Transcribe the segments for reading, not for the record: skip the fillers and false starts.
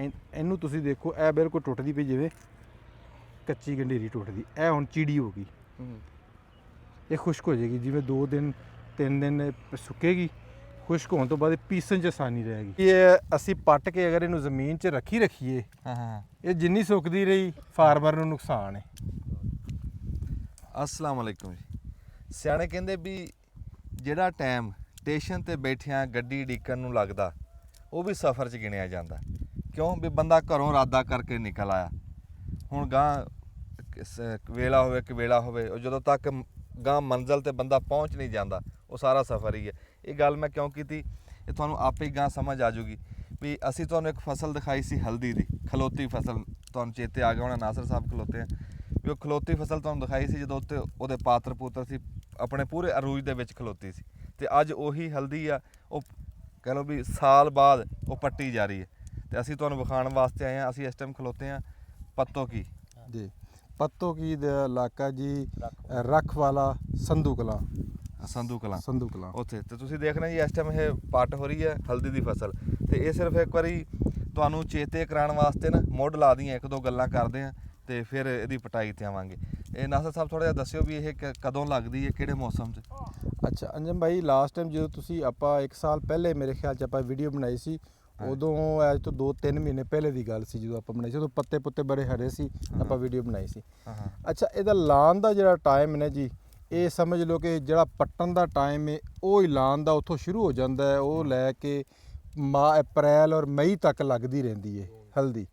ਇਹਨੂੰ ਤੁਸੀਂ ਦੇਖੋ, ਇਹ ਬਿਲਕੁਲ ਟੁੱਟਦੀ ਪਈ ਜਿਵੇਂ ਕੱਚੀ ਗੰਢੀਰੀ ਟੁੱਟਦੀ। ਇਹ ਹੁਣ ਚੀੜੀ ਹੋ ਗਈ, ਇਹ ਖੁਸ਼ਕ ਹੋ ਜਾਏਗੀ। ਜਿਵੇਂ 2 ਦਿਨ 3 ਦਿਨ ਸੁੱਕੇਗੀ, ਖੁਸ਼ਕ ਹੋਣ ਤੋਂ ਬਾਅਦ ਪੀਸਣ 'ਚ ਆਸਾਨੀ ਰਹੇਗੀ। ਇਹ ਅਸੀਂ ਪੱਟ ਕੇ ਅਗਰ ਇਹਨੂੰ ਜ਼ਮੀਨ 'ਚ ਰੱਖੀਏ, ਇਹ ਜਿੰਨੀ ਸੁੱਕਦੀ ਰਹੀ ਫਾਰਮਰ ਨੂੰ ਨੁਕਸਾਨ ਹੈ। अस्सलाम वालेकुम जी। ਸਿਆਣੇ ਕਹਿੰਦੇ ਵੀ ਜਿਹੜਾ ਟਾਈਮ ਸਟੇਸ਼ਨ ਤੇ ਬੈਠਿਆਂ ਗੱਡੀ ਡੀਕਣ ਨੂੰ ਲੱਗਦਾ ਉਹ ਵੀ ਸਫ਼ਰ 'ਚ ਗਿਣਿਆ ਜਾਂਦਾ। ਕਿਉਂ ਵੀ ਬੰਦਾ ਘਰੋਂ ਇਰਾਦਾ ਕਰਕੇ ਨਿਕਲ ਆਇਆ, ਹੁਣ ਗਾਂ ਵੇਲਾ ਹੋਵੇ ਕਿ ਵੇਲਾ ਹੋਵੇ, ਉਹ ਜਦੋਂ ਤੱਕ ਗਾਂ ਮੰਜ਼ਿਲ ਤੇ ਬੰਦਾ ਪਹੁੰਚ ਨਹੀਂ ਜਾਂਦਾ ਉਹ ਸਾਰਾ ਸਫ਼ਰ ਹੀ ਹੈ। ਇਹ ਗੱਲ ਮੈਂ ਕਿਉਂ ਕੀਤੀ, ਇਹ ਤੁਹਾਨੂੰ ਆਪੇ ਹੀ ਗਾਂ ਸਮਝ ਆ ਜੂਗੀ। ਵੀ ਅਸੀਂ ਤੁਹਾਨੂੰ ਇੱਕ ਫਸਲ ਦਿਖਾਈ ਸੀ ਹਲਦੀ ਦੀ, ਖਲੋਤੀ ਫਸਲ, ਤੁਹਾਨੂੰ ਚੇਤੇ ਆ ਗਿਆ ਹੋਣਾ, ਨਾਸਰ ਸਾਹਿਬ ਖਲੋਤੇ ਆ ਵੀ ਉਹ ਖਲੋਤੀ ਫਸਲ ਤੁਹਾਨੂੰ ਦਿਖਾਈ ਸੀ ਜਦੋਂ ਉੱਤੇ ਉਹਦੇ ਪਾਤਰ ਪੁੱਤਰ ਸੀ ਆਪਣੇ ਪੂਰੇ ਅਰੂਜ ਦੇ ਵਿੱਚ ਖਲੋਤੀ ਸੀ। ਤੇ ਅੱਜ ਉਹੀ ਹਲਦੀ ਆ, ਉਹ ਕਹਿ ਲਓ ਵੀ ਸਾਲ ਬਾਅਦ ਉਹ ਪੱਟੀ ਜਾ ਰਹੀ ਹੈ। ਤੇ ਅਸੀਂ ਤੁਹਾਨੂੰ ਵਿਖਾਉਣ ਵਾਸਤੇ ਆਏ ਹਾਂ। ਅਸੀਂ ਇਸ ਟਾਈਮ ਖਲੋਤੇ ਹਾਂ ਪੱਤੋ ਕੀ ਜੀ, ਪੱਤੋ ਕੀ ਦਾ ਇਲਾਕਾ ਜੀ, ਰੱਖ ਵਾਲਾ ਸੰਧੂ ਕਲਾਂ ਉੱਥੇ। ਤੇ ਤੁਸੀਂ ਦੇਖਣਾ ਜੀ ਇਸ ਟਾਈਮ ਇਹ ਪੱਟ ਹੋ ਰਹੀ ਹੈ ਹਲਦੀ ਦੀ ਫਸਲ। ਤੇ ਇਹ ਸਿਰਫ ਇੱਕ ਵਾਰੀ ਤੁਹਾਨੂੰ ਚੇਤੇ ਕਰਾਉਣ ਵਾਸਤੇ ਨਾ ਮੁੱਢ ਲਾ ਦੀਆਂ, 1-2 ਗੱਲਾਂ ਕਰਦੇ ਹਾਂ ਤੇ ਫਿਰ ਇਹਦੀ ਪਟਾਈ ਤੇ ਆਵਾਂਗੇ। ਇਹ ਨਾਸਰ ਸਾਹਿਬ ਥੋੜਾ ਜਿਹਾ ਦੱਸਿਓ ਵੀ ਇਹ ਕਦੋਂ ਲੱਗਦੀ ਹੈ, ਕਿਹੜੇ ਮੌਸਮ 'ਚ? ਅੱਛਾ ਅੰਜਮ ਭਾਈ, ਲਾਸਟ ਟਾਈਮ ਜਦੋਂ ਤੁਸੀਂ ਆਪਾਂ 1 ਸਾਲ ਪਹਿਲੇ ਮੇਰੇ ਖਿਆਲ 'ਚ ਆਪਾਂ ਵੀਡੀਓ ਬਣਾਈ ਸੀ, ਉਦੋਂ ਅੱਜ ਤੋਂ 2-3 ਮਹੀਨੇ ਪਹਿਲੇ ਦੀ ਗੱਲ ਸੀ ਜਦੋਂ ਆਪਾਂ ਬਣਾਈ ਸੀ। ਉਦੋਂ ਪੱਤੇ ਪੁੱਤੇ ਬੜੇ ਹਰੇ ਸੀ, ਆਪਾਂ ਵੀਡੀਓ ਬਣਾਈ ਸੀ। ਅੱਛਾ, ਇਹਦਾ ਲਾਉਣ ਦਾ ਜਿਹੜਾ ਟਾਈਮ ਨੇ ਜੀ, ਇਹ ਸਮਝ ਲਓ ਕਿ ਜਿਹੜਾ ਪੱਟਣ ਦਾ ਟਾਈਮ ਹੈ ਉਹ ਹੀ ਲਾਉਣ ਦਾ ਉੱਥੋਂ ਸ਼ੁਰੂ ਹੋ ਜਾਂਦਾ ਹੈ। ਉਹ ਲੈ ਕੇ ਅਪ੍ਰੈਲ ਔਰ ਮਈ ਤੱਕ ਲੱਗਦੀ ਰਹਿੰਦੀ ਹੈ ਹਲਦੀ,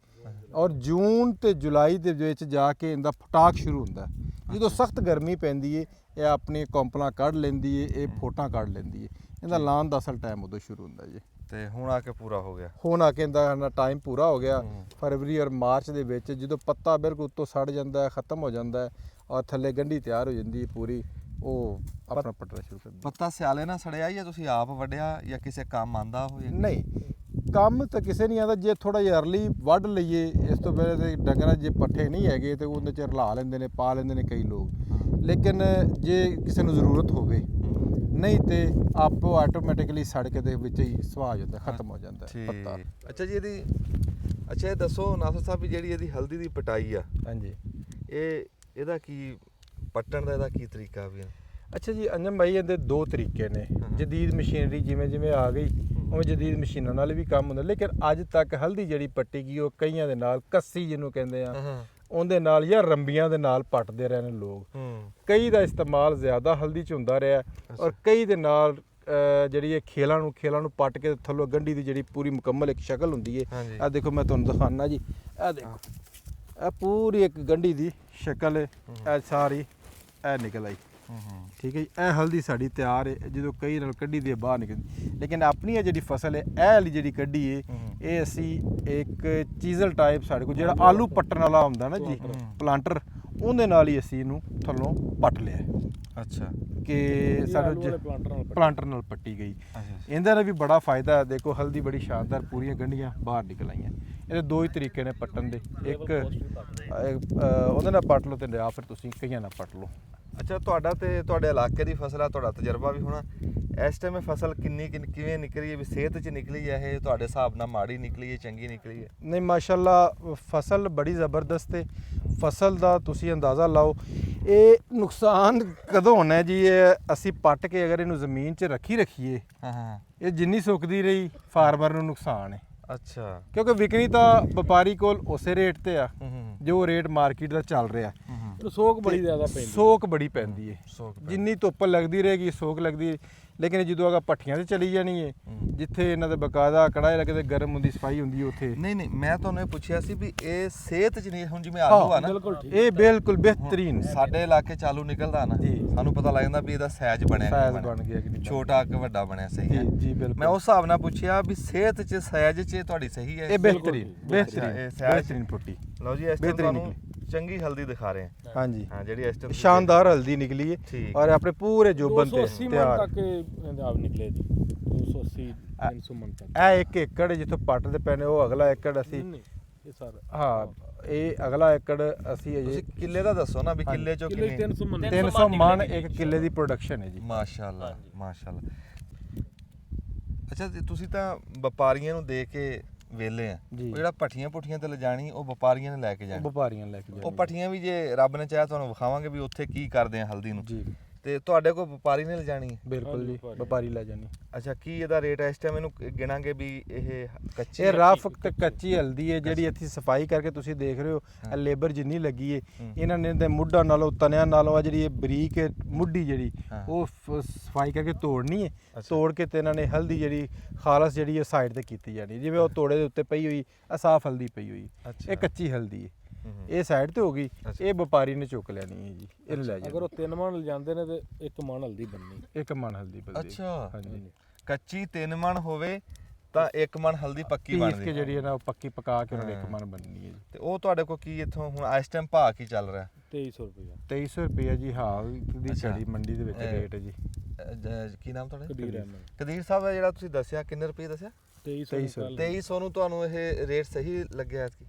ਔਰ ਜੂਨ ਤੇ ਜੁਲਾਈ ਦੇ ਵਿੱਚ ਜਾ ਕੇ ਇਹਦਾ ਫਟਾਕ ਸ਼ੁਰੂ ਹੁੰਦਾ। ਜਦੋਂ ਸਖਤ ਗਰਮੀ ਪੈਂਦੀ ਹੈ ਇਹ ਆਪਣੀ ਕੌਂਪਲਾਂ ਕੱਢ ਲੈਂਦੀ ਹੈ, ਇਹ ਫੋਟਾਂ ਕੱਢ ਲੈਂਦੀ ਹੈ। ਇਹਦਾ ਲਾਉਣ ਦਾ ਅਸਲ ਟਾਈਮ ਉਦੋਂ ਸ਼ੁਰੂ ਹੁੰਦਾ ਜੀ। ਤੇ ਹੁਣ ਆ ਕੇ ਪੂਰਾ ਹੋ ਗਿਆ, ਹੁਣ ਆ ਕੇ ਇਹਦਾ ਟਾਈਮ ਪੂਰਾ ਹੋ ਗਿਆ। ਫਰਵਰੀ ਔਰ ਮਾਰਚ ਦੇ ਵਿੱਚ ਜਦੋਂ ਪੱਤਾ ਬਿਲਕੁਲ ਉੱਤੋਂ ਸੜ ਜਾਂਦਾ ਹੈ, ਖਤਮ ਹੋ ਜਾਂਦਾ ਹੈ, ਔਰ ਥੱਲੇ ਗੰਢੀ ਤਿਆਰ ਹੋ ਜਾਂਦੀ ਹੈ ਪੂਰੀ, ਉਹ ਆਪਣਾ ਪੱਟਣਾ ਸ਼ੁਰੂ ਕਰ ਦਿੰਦੀ। ਪੱਤਾ ਸਿਆਲੇ ਨਾਲ ਸੜਿਆ ਜਾਂ ਤੁਸੀਂ ਆਪ ਵੱਢਿਆ ਜਾਂ ਕਿਸੇ ਕੰਮ ਆਂਦਾ ਹੋਏ? ਨਹੀਂ, ਕੰਮ ਤਾਂ ਕਿਸੇ ਨਹੀਂ ਆਉਂਦਾ। ਜੇ ਥੋੜਾ ਜਿਹਾ ਅਰਲੀ ਵੱਢ ਲਈਏ ਇਸ ਤੋਂ ਪਹਿਲੇ ਤੇ ਡੰਗਰਾਂ ਜੇ ਪੱਠੇ ਨਹੀਂ ਹੈਗੇ ਤੇ ਉਹਦੇ 'ਚ ਰਲਾ ਲੈਂਦੇ ਨੇ, ਪਾ ਲੈਂਦੇ ਨੇ ਕਈ ਲੋਕ। ਲੇਕਿਨ ਜੇ ਕਿਸੇ ਨੂੰ ਜ਼ਰੂਰਤ ਹੋਵੇ, ਨਹੀਂ ਤੇ ਆਪੋ ਆਟੋਮੈਟਿਕਲੀ ਸੜ ਕੇ ਦੇ ਵਿੱਚ ਹੀ ਸੁਆਹ ਜਾਂਦਾ, ਖਤਮ ਹੋ ਜਾਂਦਾ ਪੱਤਾ। ਅੱਛਾ ਜੀ, ਇਹ ਦੱਸੋ ਨਾਸਰ ਸਾਹਿਬ ਵੀ ਜਿਹੜੀ ਇਹਦੀ ਹਲਦੀ ਦੀ ਪਟਾਈ ਆ, ਹਾਂਜੀ, ਇਹਦਾ ਕੀ ਪੱਟਣ ਦਾ ਇਹਦਾ ਕੀ ਤਰੀਕਾ ਵੀ? ਅੱਛਾ ਜੀ ਅੰਜਮ ਭਾਈ, ਇਹਦੇ 2 ਤਰੀਕੇ ਨੇ। ਜਦੀਦ ਮਸ਼ੀਨਰੀ ਜਿਵੇਂ ਜਿਵੇਂ ਆ ਗਈ ਉਵੇਂ ਜਦੀਦ ਮਸ਼ੀਨਾਂ ਨਾਲ ਵੀ ਕੰਮ ਹੁੰਦਾ। ਲੇਕਿਨ ਅੱਜ ਤੱਕ ਹਲਦੀ ਜਿਹੜੀ ਪੱਟੀ ਗਈ ਉਹ ਕਈਆਂ ਦੇ ਨਾਲ ਕੱਸੀ ਜਿਹਨੂੰ ਕਹਿੰਦੇ ਆ, ਉਹਦੇ ਨਾਲ ਜਾਂ ਰੰਬੀਆਂ ਦੇ ਨਾਲ ਪੱਟਦੇ ਰਹੇ ਨੇ ਲੋਕ। ਕਈ ਦਾ ਇਸਤੇਮਾਲ ਜ਼ਿਆਦਾ ਹਲਦੀ 'ਚ ਹੁੰਦਾ ਰਿਹਾ, ਔਰ ਕਈ ਦੇ ਨਾਲ ਜਿਹੜੀ ਇਹ ਖੇਲਾਂ ਨੂੰ ਪੱਟ ਕੇ ਥੱਲੋਂ ਗੰਢੀ ਦੀ ਜਿਹੜੀ ਪੂਰੀ ਮੁਕੰਮਲ ਇੱਕ ਸ਼ਕਲ ਹੁੰਦੀ ਹੈ। ਇਹ ਦੇਖੋ ਮੈਂ ਤੁਹਾਨੂੰ ਦਿਖਾਉਣਾ ਜੀ, ਇਹ ਦੇਖੋ, ਇਹ ਪੂਰੀ ਇੱਕ ਗੰਢੀ ਦੀ ਸ਼ਕਲ ਹੈ, ਇਹ ਸਾਰੀ ਇਹ ਨਿਕਲ ਆਈ। ਠੀਕ ਹੈ ਜੀ, ਇਹ ਹਲਦੀ ਸਾਡੀ ਤਿਆਰ ਹੈ। ਜਦੋਂ ਕਈ ਨਾਲ ਕੱਢੀ ਦੀ ਬਾਹਰ ਨਿਕਲਦੀ, ਲੇਕਿਨ ਆਪਣੀ ਇਹ ਜਿਹੜੀ ਫਸਲ ਹੈ, ਇਹ ਵਾਲੀ ਜਿਹੜੀ ਕੱਢੀ ਹੈ, ਇਹ ਅਸੀਂ ਇੱਕ ਚੀਜ਼ਲ ਟਾਈਪ ਸਾਡੇ ਕੋਲ ਜਿਹੜਾ ਆਲੂ ਪੱਟਣ ਵਾਲਾ ਹੁੰਦਾ ਨਾ ਜੀ, ਪਲਾਂਟਰ, ਉਹਦੇ ਨਾਲ ਹੀ ਅਸੀਂ ਇਹਨੂੰ ਥੱਲੋਂ ਪੱਟ ਲਿਆ। ਅੱਛਾ, ਕਿ ਸਾਡੇ ਪਲਾਂਟਰ ਨਾਲ ਪੱਟੀ ਗਈ। ਇਹਦੇ ਨਾਲ ਵੀ ਬੜਾ ਫਾਇਦਾ ਹੈ। ਦੇਖੋ ਹਲਦੀ ਬੜੀ ਸ਼ਾਨਦਾਰ, ਪੂਰੀਆਂ ਗੰਢੀਆਂ ਬਾਹਰ ਨਿਕਲ ਆਈਆਂ। ਇਹਦੇ 2 ਹੀ ਤਰੀਕੇ ਨੇ ਪੱਟਣ ਦੇ, ਇੱਕ ਉਹਦੇ ਨਾਲ ਪੱਟ ਲਓ ਤੇ ਜਾਂ ਫਿਰ ਤੁਸੀਂ ਕਈਆਂ ਨਾਲ ਪੱਟ ਲਓ। ਅੱਛਾ, ਤੁਹਾਡਾ ਤੇ ਤੁਹਾਡੇ ਇਲਾਕੇ ਦੀ ਫਸਲ ਆ, ਤੁਹਾਡਾ ਤਜਰਬਾ ਵੀ ਹੋਣਾ। ਇਸ ਟਾਈਮ ਇਹ ਫਸਲ ਕਿਵੇਂ ਨਿਕਲੀ ਹੈ? ਵੀ ਸਿਹਤ 'ਚ ਨਿਕਲੀ ਹੈ ਇਹ ਤੁਹਾਡੇ ਹਿਸਾਬ ਨਾਲ, ਮਾੜੀ ਨਿਕਲੀ ਹੈ, ਚੰਗੀ ਨਿਕਲੀ ਹੈ? ਨਹੀਂ, ਮਾਸ਼ਾਅੱਲਾ ਫਸਲ ਬੜੀ ਜ਼ਬਰਦਸਤ ਹੈ। ਫਸਲ ਦਾ ਤੁਸੀਂ ਅੰਦਾਜ਼ਾ ਲਾਓ, ਇਹ ਨੁਕਸਾਨ ਕਦੋਂ ਹੋਣਾ ਜੀ? ਇਹ ਅਸੀਂ ਪੱਟ ਕੇ ਅਗਰ ਇਹਨੂੰ ਜ਼ਮੀਨ 'ਚ ਰੱਖੀਏ, ਇਹ ਜਿੰਨੀ ਸੁੱਕਦੀ ਰਹੀ ਫਾਰਮਰ ਨੂੰ ਨੁਕਸਾਨ ਹੈ। ਅੱਛਾ, ਕਿਉਂਕਿ ਵਿਕਣੀ ਤਾਂ ਵਪਾਰੀ ਕੋਲ ਉਸੇ ਰੇਟ ਤੇ ਆ ਜੋ ਰੇਟ ਮਾਰਕੀਟ ਦਾ ਚੱਲ ਰਿਹਾ। ਸੋਕ ਬੜੀ ਜ਼ਿਆਦਾ ਪੈਂਦੀ, ਸੋਕ ਬੜੀ ਪੈਂਦੀ ਹੈ। ਜਿੰਨੀ ਧੁੱਪ ਲੱਗਦੀ ਰਹੇਗੀ ਸੋਕ ਲੱਗਦੀ। ਲੇਕਿਨ ਜਦੋਂ ਅਗਾ ਪੱਠੀਆਂ ਤੇ ਚਲੀ ਜਾਣੀ ਹੈ, ਜਿੱਥੇ ਇਹਨਾਂ ਦੇ ਬਕਾਇਦਾ ਕੜਾਏ ਲੱਗੇ ਤੇ ਗਰਮ ਹੁੰਦੀ, ਸਫਾਈ ਹੁੰਦੀ ਉੱਥੇ। ਨਹੀਂ, ਮੈਂ ਤੁਹਾਨੂੰ ਇਹ ਪੁੱਛਿਆ ਸੀ ਵੀ ਇਹ ਸਿਹਤ 'ਚ ਨਹੀਂ, ਹੁਣ ਜਿਵੇਂ ਆਲੂ ਆ ਨਾ, ਇਹ ਬਿਲਕੁਲ ਬਿਹਤਰੀਨ ਸਾਡੇ ਇਲਾਕੇ 'ਚ ਆਲੂ ਨਿਕਲਦਾ ਨਾ, ਸਾਨੂੰ ਪਤਾ ਲੱਗ ਜਾਂਦਾ ਵੀ ਇਹਦਾ ਸਾਈਜ਼ ਬਣ ਗਿਆ ਕਿ ਛੋਟਾ ਕਿ ਵੱਡਾ ਬਣਿਆ। ਸਹੀ ਹੈ ਜੀ, ਬਿਲਕੁਲ। ਮੈਂ ਉਸ ਹਿਸਾਬ ਨਾਲ ਪੁੱਛਿਆ ਵੀ ਸਿਹਤ 'ਚ ਸਾਈਜ਼ 'ਚ ਤੁਹਾਡੀ ਸਹੀ ਹੈ? ਇਹ ਬਿਹਤਰੀਨ ਫੁੱਟੀ। ਲਓ ਜੀ, ਇਸ ਟਾਈਮ ਤੁਹਾਨੂੰ ਚੰਗੀ ਹਲਦੀ ਦਿਖਾ ਰਹੇ ਹਾਂ। ਹਾਂਜੀ, ਹਾਂ, ਜਿਹੜੀ ਇਸ ਟਾਈਮ ਸ਼ਾਨਦਾਰ ਹਲਦੀ ਨਿਕਲੀ ਹੈ, ਔਰ ਆਪਣੇ ਪੂਰੇ ਜੋਬਨ ਤੇ ਤਿਆਰ ਤੱਕ ਆਪ ਨਿਕਲੇ ਜੀ। 280 300 ਮਣ ਤੱਕ। ਇਹ 1 ਏਕੜ ਜਿੱਥੋਂ ਪੱਟਦੇ ਪੈਣੇ, ਉਹ ਅਗਲਾ ਏਕੜ ਅਸੀਂ ਇਹ ਸਾਰਾ, ਹਾਂ, ਇਹ ਅਗਲਾ ਏਕੜ ਅਸੀਂ ਅਜੇ ਕਿੱਲੇ ਦਾ ਦੱਸੋ ਨਾ ਵੀ ਕਿੱਲੇ 'ਚੋਂ ਕਿੰਨੇ? 300 ਮਣ 1 ਕਿੱਲੇ ਦੀ ਪ੍ਰੋਡਕਸ਼ਨ ਹੈ ਜੀ। ਮਾਸ਼ਾਅੱਲਾ, ਮਾਸ਼ਾਅੱਲਾ। ਅੱਛਾ, ਤੁਸੀਂ ਤਾਂ ਵਪਾਰੀਆਂ ਨੂੰ ਦੇ ਕੇ ਵੇਲੇ ਆ ਜੀ। ਉਹ ਜਿਹੜਾ ਪੱਠੀਆਂ ਪੁੱਠੀਆਂ ਤੇ ਲਿਜਾਣੀ ਉਹ ਵਪਾਰੀਆਂ ਨੇ ਲੈ ਕੇ ਜਾਣੀ। ਵਪਾਰੀਆਂ ਲੈ ਕੇ ਉਹ ਜਾਣੀ ਪੱਠੀਆਂ ਵੀ ਜੇ ਰੱਬ ਨੇ ਚਾਹਿਆ ਤੁਹਾਨੂੰ ਵਿਖਾਵਾਂਗੇ ਵੀ ਉੱਥੇ ਕੀ ਕਰਦੇ ਆ ਹਲਦੀ ਨੂੰ। ਜੀ ਤੇ ਤੁਹਾਡੇ ਕੋਲ ਵਪਾਰੀ ਨੇ ਲਿਜਾਣੀ ਹੈ? ਬਿਲਕੁਲ ਜੀ, ਵਪਾਰੀ ਲੈ ਜਾਣੀ। ਅੱਛਾ, ਕੀ ਇਹਦਾ ਰੇਟ ਹੈ ਇਸ ਟਾਈਮ? ਇਹਨੂੰ ਗਿਣਾਂਗੇ ਵੀ ਇਹ ਕੱਚੀ ਇਹ ਰਫ ਤੇ ਕੱਚੀ ਹਲਦੀ ਹੈ ਜਿਹੜੀ ਇੱਥੇ ਸਫਾਈ ਕਰਕੇ ਤੁਸੀਂ ਦੇਖ ਰਹੇ ਹੋ। ਇਹ ਲੇਬਰ ਜਿੰਨੀ ਲੱਗੀ ਹੈ ਇਹਨਾਂ ਨੇ ਤੇ ਮੁੱਢਾਂ ਨਾਲੋਂ ਤਨਿਆਂ ਨਾਲੋਂ ਆ ਜਿਹੜੀ ਇਹ ਬਰੀਕ ਮੁੱਢੀ ਜਿਹੜੀ ਉਹ ਸਫਾਈ ਕਰਕੇ ਤੋੜਨੀ ਹੈ। ਤੋੜ ਕੇ ਤੇ ਇਹਨਾਂ ਨੇ ਹਲਦੀ ਜਿਹੜੀ ਖਾਲਸ ਜਿਹੜੀ ਹੈ ਸਾਈਡ ਤੇ ਕੀਤੀ ਜਾਣੀ। ਜਿਵੇਂ ਉਹ ਤੋੜੇ ਦੇ ਉੱਤੇ ਪਈ ਹੋਈ ਆ ਸਾਫ ਹਲਦੀ ਪਈ ਹੋਈ, ਇਹ ਕੱਚੀ ਹਲਦੀ ਹੈ। ਇਹ ਸਾਈਡ ਤੇ ਹੋ ਗਈ, ਇਹ ਵਪਾਰੀ ਨੇ ਚੁੱਕ ਲੈਣੀ ਹੈ ਜੀ, ਇਹਨੂੰ ਲੈ ਜਾਣਾ। ਅਗਰ ਉਹ 3 ਮਣ ਲਿਜਾਂਦੇ ਨੇ ਤੇ 1 ਮਣ ਹਲਦੀ ਬੰਨੀ। 1 ਮਣ ਹਲਦੀ ਬਲਦੀ। ਅੱਛਾ, ਹਾਂਜੀ। ਕੱਚੀ 3 ਮਣ ਹੋਵੇ ਤਾਂ 1 ਮਣ ਹਲਦੀ ਪੱਕੀ ਪੀਸ ਬਣਦੀ ਕੇ ਜਿਹੜੀ ਹੈ ਨਾ ਉਹ ਪੱਕੀ ਪਕਾ ਕੇ ਉਹਨਾਂ ਨੇ 1 ਮਣ ਬਣਨੀ ਹੈ ਜੀ। ਤੇ ਉਹ ਤੁਹਾਡੇ ਕੋਲ ਕੀ ਇੱਥੋਂ ਹੁਣ ਇਸ ਟਾਈਮ ਭਾਅ ਕੀ ਚੱਲ ਰਿਹਾ? 2300 ਰੁਪਇਆ। 2300 ਰੁਪਏ ਜੀ ਹਾਲ ਦੀ ਝੜੀ ਮੰਡੀ ਦੇ ਵਿੱਚ ਰੇਟ ਹੈ ਜੀ। ਕੀ ਨਾਮ ਤੁਹਾਡਾ? ਕਬੀਰ ਅਹਿਮਦ। ਕਦੀਰ ਸਾਹਿਬ ਦਾ ਜਿਹੜਾ ਤੁਸੀਂ ਦੱਸਿਆ ਕਿੰਨੇ ਰੁਪਏ ਦੱਸਿਆ? 2300। 2300 ਨੂੰ ਤੁਹਾਨੂੰ ਇਹ ਰੇਟ ਸਹੀ ਲੱਗਿਆ ਐਤਕੀ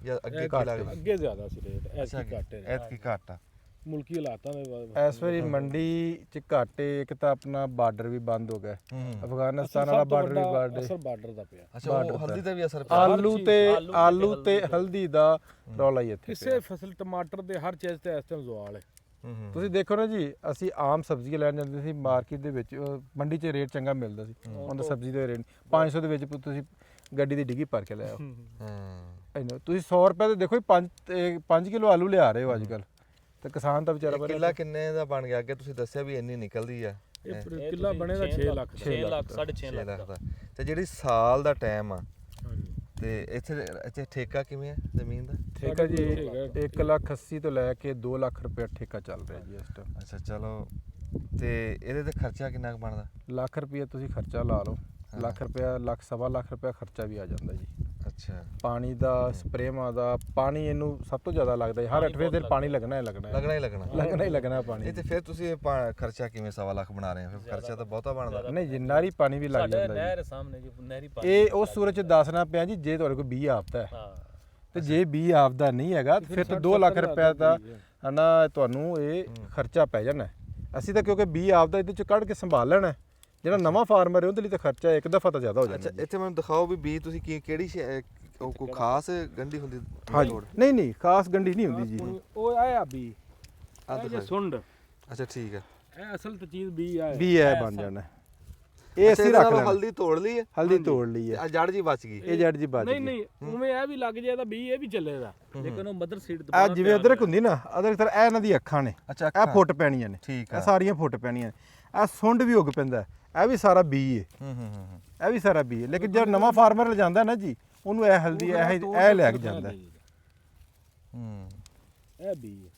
ਜਾਂ ਅੱਗੇ ਕੀ ਲੱਗਦਾ? ਅੱਗੇ ਜ਼ਿਆਦਾ ਸੀ ਰੇਟ, ਅੱਛਾ, ਐਤਕੀ ਘੱਟ ਹੈ। ਐਤਕੀ ਘੱਟ ਆ। ਮੁਲਕੀ ਹਾਲਾਤਾਂ ਦੇ ਇਸ ਵਾਰੀ ਮੰਡੀ ਚ ਘਾਟੇ, ਇੱਕ ਤਾਂ ਆਪਣਾ ਬਾਰਡਰ ਵੀ ਬੰਦ ਹੋ ਗਿਆ, ਹੂੰ। ਅਫਗਾਨਿਸਤਾਨ ਵਾਲਾ ਬਾਰਡਰ ਵੀ ਬੰਦ ਅਸਰ ਬਾਰਡਰ ਦਾ ਪਿਆ। ਅੱਛਾ, ਉਹ ਹਲਦੀ ਤੇ ਵੀ ਅਸਰ ਪਿਆ। ਆਲੂ ਤੇ ਹਲਦੀ ਦਾ ਰੌਲਾ ਹੀ ਇੱਥੇ ਕਿਸੇ ਫਸਲ ਟਮਾਟਰ ਦੇ ਹਰ ਚੀਜ਼ ਤੇ ਇਸ ਟਾਈਮ ਜ਼ਵਾਲ ਹੈ। ਤੁਸੀਂ ਦੇਖੋ ਨਾ ਜੀ, ਅਸੀਂ ਆਮ ਸਬਜ਼ੀਆਂ ਲੈਣ ਜਾਂਦੇ ਸੀ ਮਾਰਕੀਟ ਦੇ ਵਿੱਚ, ਮੰਡੀ 'ਚ ਰੇਟ ਚੰਗਾ ਮਿਲਦਾ ਸੀ। ਹੁਣ ਤਾਂ ਸਬਜ਼ੀ ਦੇ ਰੇਟ 500 ਦੇ ਵਿੱਚ ਤੁਸੀਂ ਗੱਡੀ ਦੀ ਡਿੱਗੀ ਭਰ ਕੇ ਲੈ ਆਓ। ਇੰਨਾ ਤੁਸੀਂ 100 ਰੁਪਏ ਦੇ ਦੇਖੋ 5 ਕਿਲੋ ਆਲੂ ਲਿਆ ਰਹੇ ਹੋ ਅੱਜ ਕੱਲ, ਤੇ ਕਿਸਾਨ ਤਾਂ ਵਿਚਾਰਾ ਕਿੱਲਾ ਕਿੰਨੇ ਦਾ ਬਣ ਗਿਆ? ਅੱਗੇ ਤੁਸੀਂ ਦੱਸਿਆ ਵੀ ਇੰਨੀ ਨਿਕਲਦੀ ਆ। ਇਹ ਕਿੱਲਾ ਬਣੇਗਾ 6 ਲੱਖ 6 ਲੱਖ 6.5 ਲੱਖ ਦਾ। ਤੇ ਜਿਹੜੀ ਸਾਲ ਦਾ ਟਾਈਮ ਆ ਹਾਂਜੀ। ਤੇ ਇੱਥੇ ਠੇਕਾ ਕਿਵੇਂ ਹੈ ਜ਼ਮੀਨ ਦਾ? ਠੇਕਾ ਜੀ 1,80,000 ਤੋਂ ਲੈ ਕੇ 2 ਲੱਖ ਰੁਪਏ ਠੇਕਾ ਚੱਲ ਰਿਹਾ ਜੀ ਇਸ ਟਾਈਮ। ਅੱਛਾ, ਚਲੋ। ਤੇ ਇਹਦੇ ਤੇ ਖਰਚਾ ਕਿੰਨਾ ਕੁ ਬਣਦਾ? ਲੱਖ ਰੁਪਏ ਤੁਸੀਂ ਖਰਚਾ ਲਾ ਲਓ। ਲੱਖ ਰੁਪਇਆ, ਲੱਖ ਸਵਾ ਲੱਖ ਰੁਪਇਆ ਖਰਚਾ ਵੀ ਆ ਜਾਂਦਾ ਜੀ। ਅੱਛਾ, ਪਾਣੀ ਦਾ, ਸਪਰੇਵਾਂ ਦਾ। ਪਾਣੀ ਇਹਨੂੰ ਸਭ ਤੋਂ ਜ਼ਿਆਦਾ ਲੱਗਦਾ ਹੈ, ਹਰ 8ਵੇਂ ਦਿਨ ਪਾਣੀ ਲੱਗਣਾ ਹੀ ਲੱਗਣਾ ਹੈ। ਲੱਗਣਾ ਹੀ ਲੱਗਣਾ ਪਾਣੀ। ਇਹ ਤੇ ਫਿਰ ਤੁਸੀਂ ਇਹ ਖਰਚਾ ਕਿਵੇਂ ਸਵਾ ਲੱਖ ਬਣਾ ਰਹੇ ਹੋ? ਫਿਰ ਖਰਚਾ ਤਾਂ ਬਹੁਤਾ ਬਣਦਾ। ਨਹੀਂ ਜੀ, ਨਾਰੀ ਪਾਣੀ ਵੀ ਲੱਗ ਸਾਡੇ ਜਾਂਦਾ ਨਹਿਰ ਜੀ। ਸਾਹਮਣੇ ਜੀ, ਨਹਿਰੀ ਪਾਣੀ। ਇਹ ਉਸ ਸੂਰਜ 'ਚ ਦੱਸਣਾ ਪਿਆ ਜੀ, ਜੇ ਤੁਹਾਡੇ ਕੋਲ 20 ਆਪਦਾ ਹੈ ਹਾਂ, ਤੇ ਜੇ 20 ਆਪਦਾ ਨਹੀਂ ਹੈਗਾ ਤੇ ਫਿਰ ਤਾਂ 2 ਲੱਖ ਰੁਪਏ ਦਾ ਹਨਾ ਤੁਹਾਨੂੰ ਇਹ ਖਰਚਾ ਪੈ ਜਾਣਾ। ਅਸੀਂ ਤਾਂ ਕਿਉਂਕਿ 20 ਆਪਦਾ ਇਹਦੇ 'ਚ ਕੱਢ ਕੇ ਸੰਭਾਲ ਲੈਣਾ। ਜਿਹੜਾ ਨਵਾਂ ਫਾਰਮਰ ਹੈ ਉਹਦੇ ਲਈ ਤਾਂ ਖਰਚਾ ਇੱਕ ਦਫਾ ਤਾਂ ਜ਼ਿਆਦਾ ਹੋ ਅੱਛਾ, ਜਾਣਾ। ਇੱਥੇ ਮੈਨੂੰ ਦਿਖਾਓ ਵੀ ਬੀਜ ਤੁਸੀਂ ਕਿਹੜੀ ਕੋਈ ਖਾਸ ਗੰਢੀ ਹੁੰਦੀ? ਹਾਂਜੀ, ਨਹੀਂ ਖਾਸ ਗੰਢੀ ਨਹੀਂ ਹੁੰਦੀ ਜੀ। ਉਹ ਆਇਆ ਵੀ ਆ ਇਹ ਜੇ ਸੁੰਡ। ਅੱਛਾ, ਠੀਕ ਹੈ। ਇਹ ਅਸਲ ਤੇ ਚੀਜ਼ ਵੀ ਆ। ਵੀ ਇਹ ਬਣ ਜਾਣਾ। ਇਹ ਅਸੀਂ ਰੱਖ ਲੈਣਾ। ਹਲਦੀ ਤੋੜ ਲਈ ਹੈ? ਹਲਦੀ ਤੋੜ ਲਈ ਹੈ। ਆ ਜੜ ਜੀ ਬਚ ਗਈ। ਇਹ ਜੜ ਜੀ ਬਚ ਗਈ। ਨਹੀਂ ਉਵੇਂ ਇਹ ਵੀ ਲੱਗ ਜਾਏ ਤਾਂ ਵੀ ਇਹ ਵੀ ਚੱਲੇਗਾ। ਲੇਕਿਨ ਉਹ ਮਦਰ ਸੀਡ ਆ ਜਿਵੇਂ ਅਦਰਕ ਹੁੰਦੀ ਨਾ, ਅਦਰਕ ਤਰ੍ਹਾਂ ਇਹ ਇਹਨਾਂ ਦੀ ਅੱਖਾਂ ਨੇ। ਅੱਛਾ, ਇਹ ਫੁੱਟ ਪੈਣੀਆਂ ਨੇ। ਠੀਕ ਇਹ ਆ। ਸਾਰੀਆਂ ਫੁੱਟ ਪੈਣੀਆਂ ਨੇ। ਇਹ ਸੁੰਡ ਵੀ ਉੱਗ ਪੈਂਦਾ, ਇਹ ਵੀ ਸਾਰਾ ਬੀ ਹੈ। ਇਹ ਵੀ ਸਾਰਾ ਬੀ ਹੈ। ਲੇਕਿਨ ਜਿਹੜਾ ਨਵਾਂ ਫਾਰਮਰ ਲਿਜਾਂਦਾ ਨਾ ਜੀ, ਉਹਨੂੰ ਇਹ ਹਲਦੀ ਇਹ ਲੈ ਕੇ ਜਾਂਦਾ। ਇਹ ਵੀ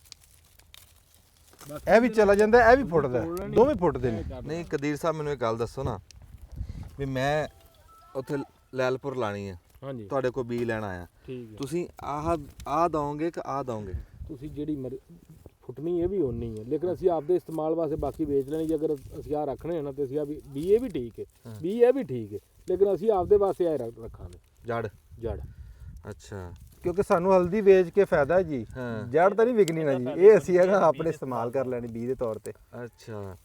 ਇਹ ਵੀ ਚਲਾ ਜਾਂਦਾ, ਇਹ ਵੀ ਫੁੱਟਦਾ, ਦੋਵੇਂ ਫੁੱਟਦੇ ਨੇ। ਨਹੀਂ, ਕਦੀਰ ਸਾਹਿਬ ਮੈਨੂੰ ਇਹ ਗੱਲ ਦੱਸੋ ਨਾ ਵੀ ਮੈਂ ਉੱਥੇ ਲੈਲਪੁਰ ਲਾਣੀ ਹੈ, ਹਾਂਜੀ ਤੁਹਾਡੇ ਕੋਲ ਬੀ ਲੈਣ ਆਇਆ, ਠੀਕ ਹੈ। ਤੁਸੀਂ ਆਹ ਦਓਗੇ ਕਿ ਆਹ ਦਓਗੇ? ਤੁਸੀਂ ਜਿਹੜੀ ਫੁੱਟਣੀ ਇਹ ਵੀ ਓਨੀ ਹੈ, ਲੇਕਿਨ ਅਸੀਂ ਆਪਦੇ ਇਸਤੇਮਾਲ ਵਾਸਤੇ ਬਾਕੀ ਵੇਚ ਲੈਣੀ। ਜੇ ਅਗਰ ਅਸੀਂ ਆ ਰੱਖਣੇ ਨਾ ਤੇ ਅਸੀਂ ਆ ਵੀ ਇਹ ਵੀ ਠੀਕ ਹੈ, ਵੀ ਇਹ ਵੀ ਠੀਕ ਹੈ, ਲੇਕਿਨ ਅਸੀਂ ਆਪਦੇ ਵਾਸਤੇ ਇਹ ਰੱਖਾਂਗੇ ਜੜ। ਅੱਛਾ, ਕਿਉਂਕਿ ਸਾਨੂੰ ਹਲਦੀ ਵੇਚ ਕੇ ਫਾਇਦਾ ਹੈ ਜੀ, ਜੜ ਤਾਂ ਨਹੀਂ ਵਿਕਣੀ ਨਾ ਜੀ। ਇਹ ਅਸੀਂ ਹੈਗਾ ਆਪਣੇ ਇਸਤੇਮਾਲ ਕਰ ਲੈਣੀ ਬੀ ਦੇ ਤੌਰ ਤੇ। ਅੱਛਾ,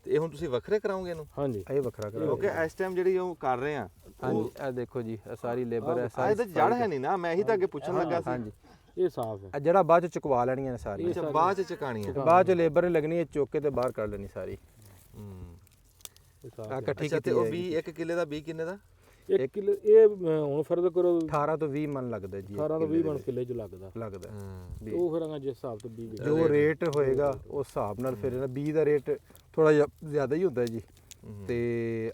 ਤੇ ਇਹ ਹੁਣ ਤੁਸੀਂ ਵੱਖਰੇ ਕਰਾਓਗੇ ਇਹਨੂੰ? ਹਾਂਜੀ, ਇਹ ਵੱਖਰਾ ਕਰਾਂਗੇ। ਕਿਉਂਕਿ ਇਸ ਟਾਈਮ ਜਿਹੜੀ ਉਹ ਕਰ ਰਹੇ ਆ। ਹਾਂਜੀ, ਇਹ ਦੇਖੋ ਜੀ, ਇਹ ਸਾਰੀ ਲੇਬਰ ਹੈ। ਇਹ ਤਾਂ ਜੜ ਹੈ ਨਹੀਂ ਨਾ, ਮੈਂ ਇਹੀ ਤਾਂ ਅੱਗੇ ਪੁੱਛਣ ਲੱਗਾ ਸੀ। ਹਾਂਜੀ, ਇਹ ਸਾਫ਼ ਹੈ। ਇਹ ਜਿਹੜਾ ਬਾਅਦ ਚ ਚੁਕਵਾ ਲੈਣੀਆਂ ਨੇ ਸਾਰੀਆਂ। ਅੱਛਾ, ਬਾਅਦ ਚ ਚਕਾਣੀ ਹੈ? ਬਾਅਦ ਚ ਲੇਬਰ ਨੇ ਲੱਗਣੀ ਹੈ, ਚੁੱਕ ਕੇ ਤੇ ਬਾਹਰ ਕੱਢ ਲੈਣੀ ਸਾਰੀ। ਇਹ ਸਾਫ਼ ਆ ਹੈ। ਇਕੱਠੀ ਅੱਛਾ, ਤੇ ਕੀਤੀ ਉਹ ਜਾਏਗੀ। 1 ਕਿੱਲੇ ਦਾ ਬੀ ਕਿੰਨੇ ਦਾ? 1 ਕਿਲੋ ਇਹ ਹੁਣ ਫਰਦ ਕਰੋ 18 ਤੋਂ 20 ਮਨ ਲੱਗਦਾ ਜੀ। 18 ਤੋਂ 20 ਮਣ ਕਿੱਲੇ ਚ ਲੱਗਦਾ। ਵੀ ਉਹ ਫਿਰ ਜਿਸ ਹਿਸਾਬ ਤੋਂ 20 ਜੋ ਰੇਟ ਹੋਏਗਾ ਉਸ ਹਿਸਾਬ ਨਾਲ ਫਿਰ ਇਹਨਾਂ ਬੀ ਦਾ ਰੇਟ ਥੋੜਾ ਜਿਹਾ ਜ਼ਿਆਦਾ ਹੀ ਹੁੰਦਾ ਜੀ। ਤੇ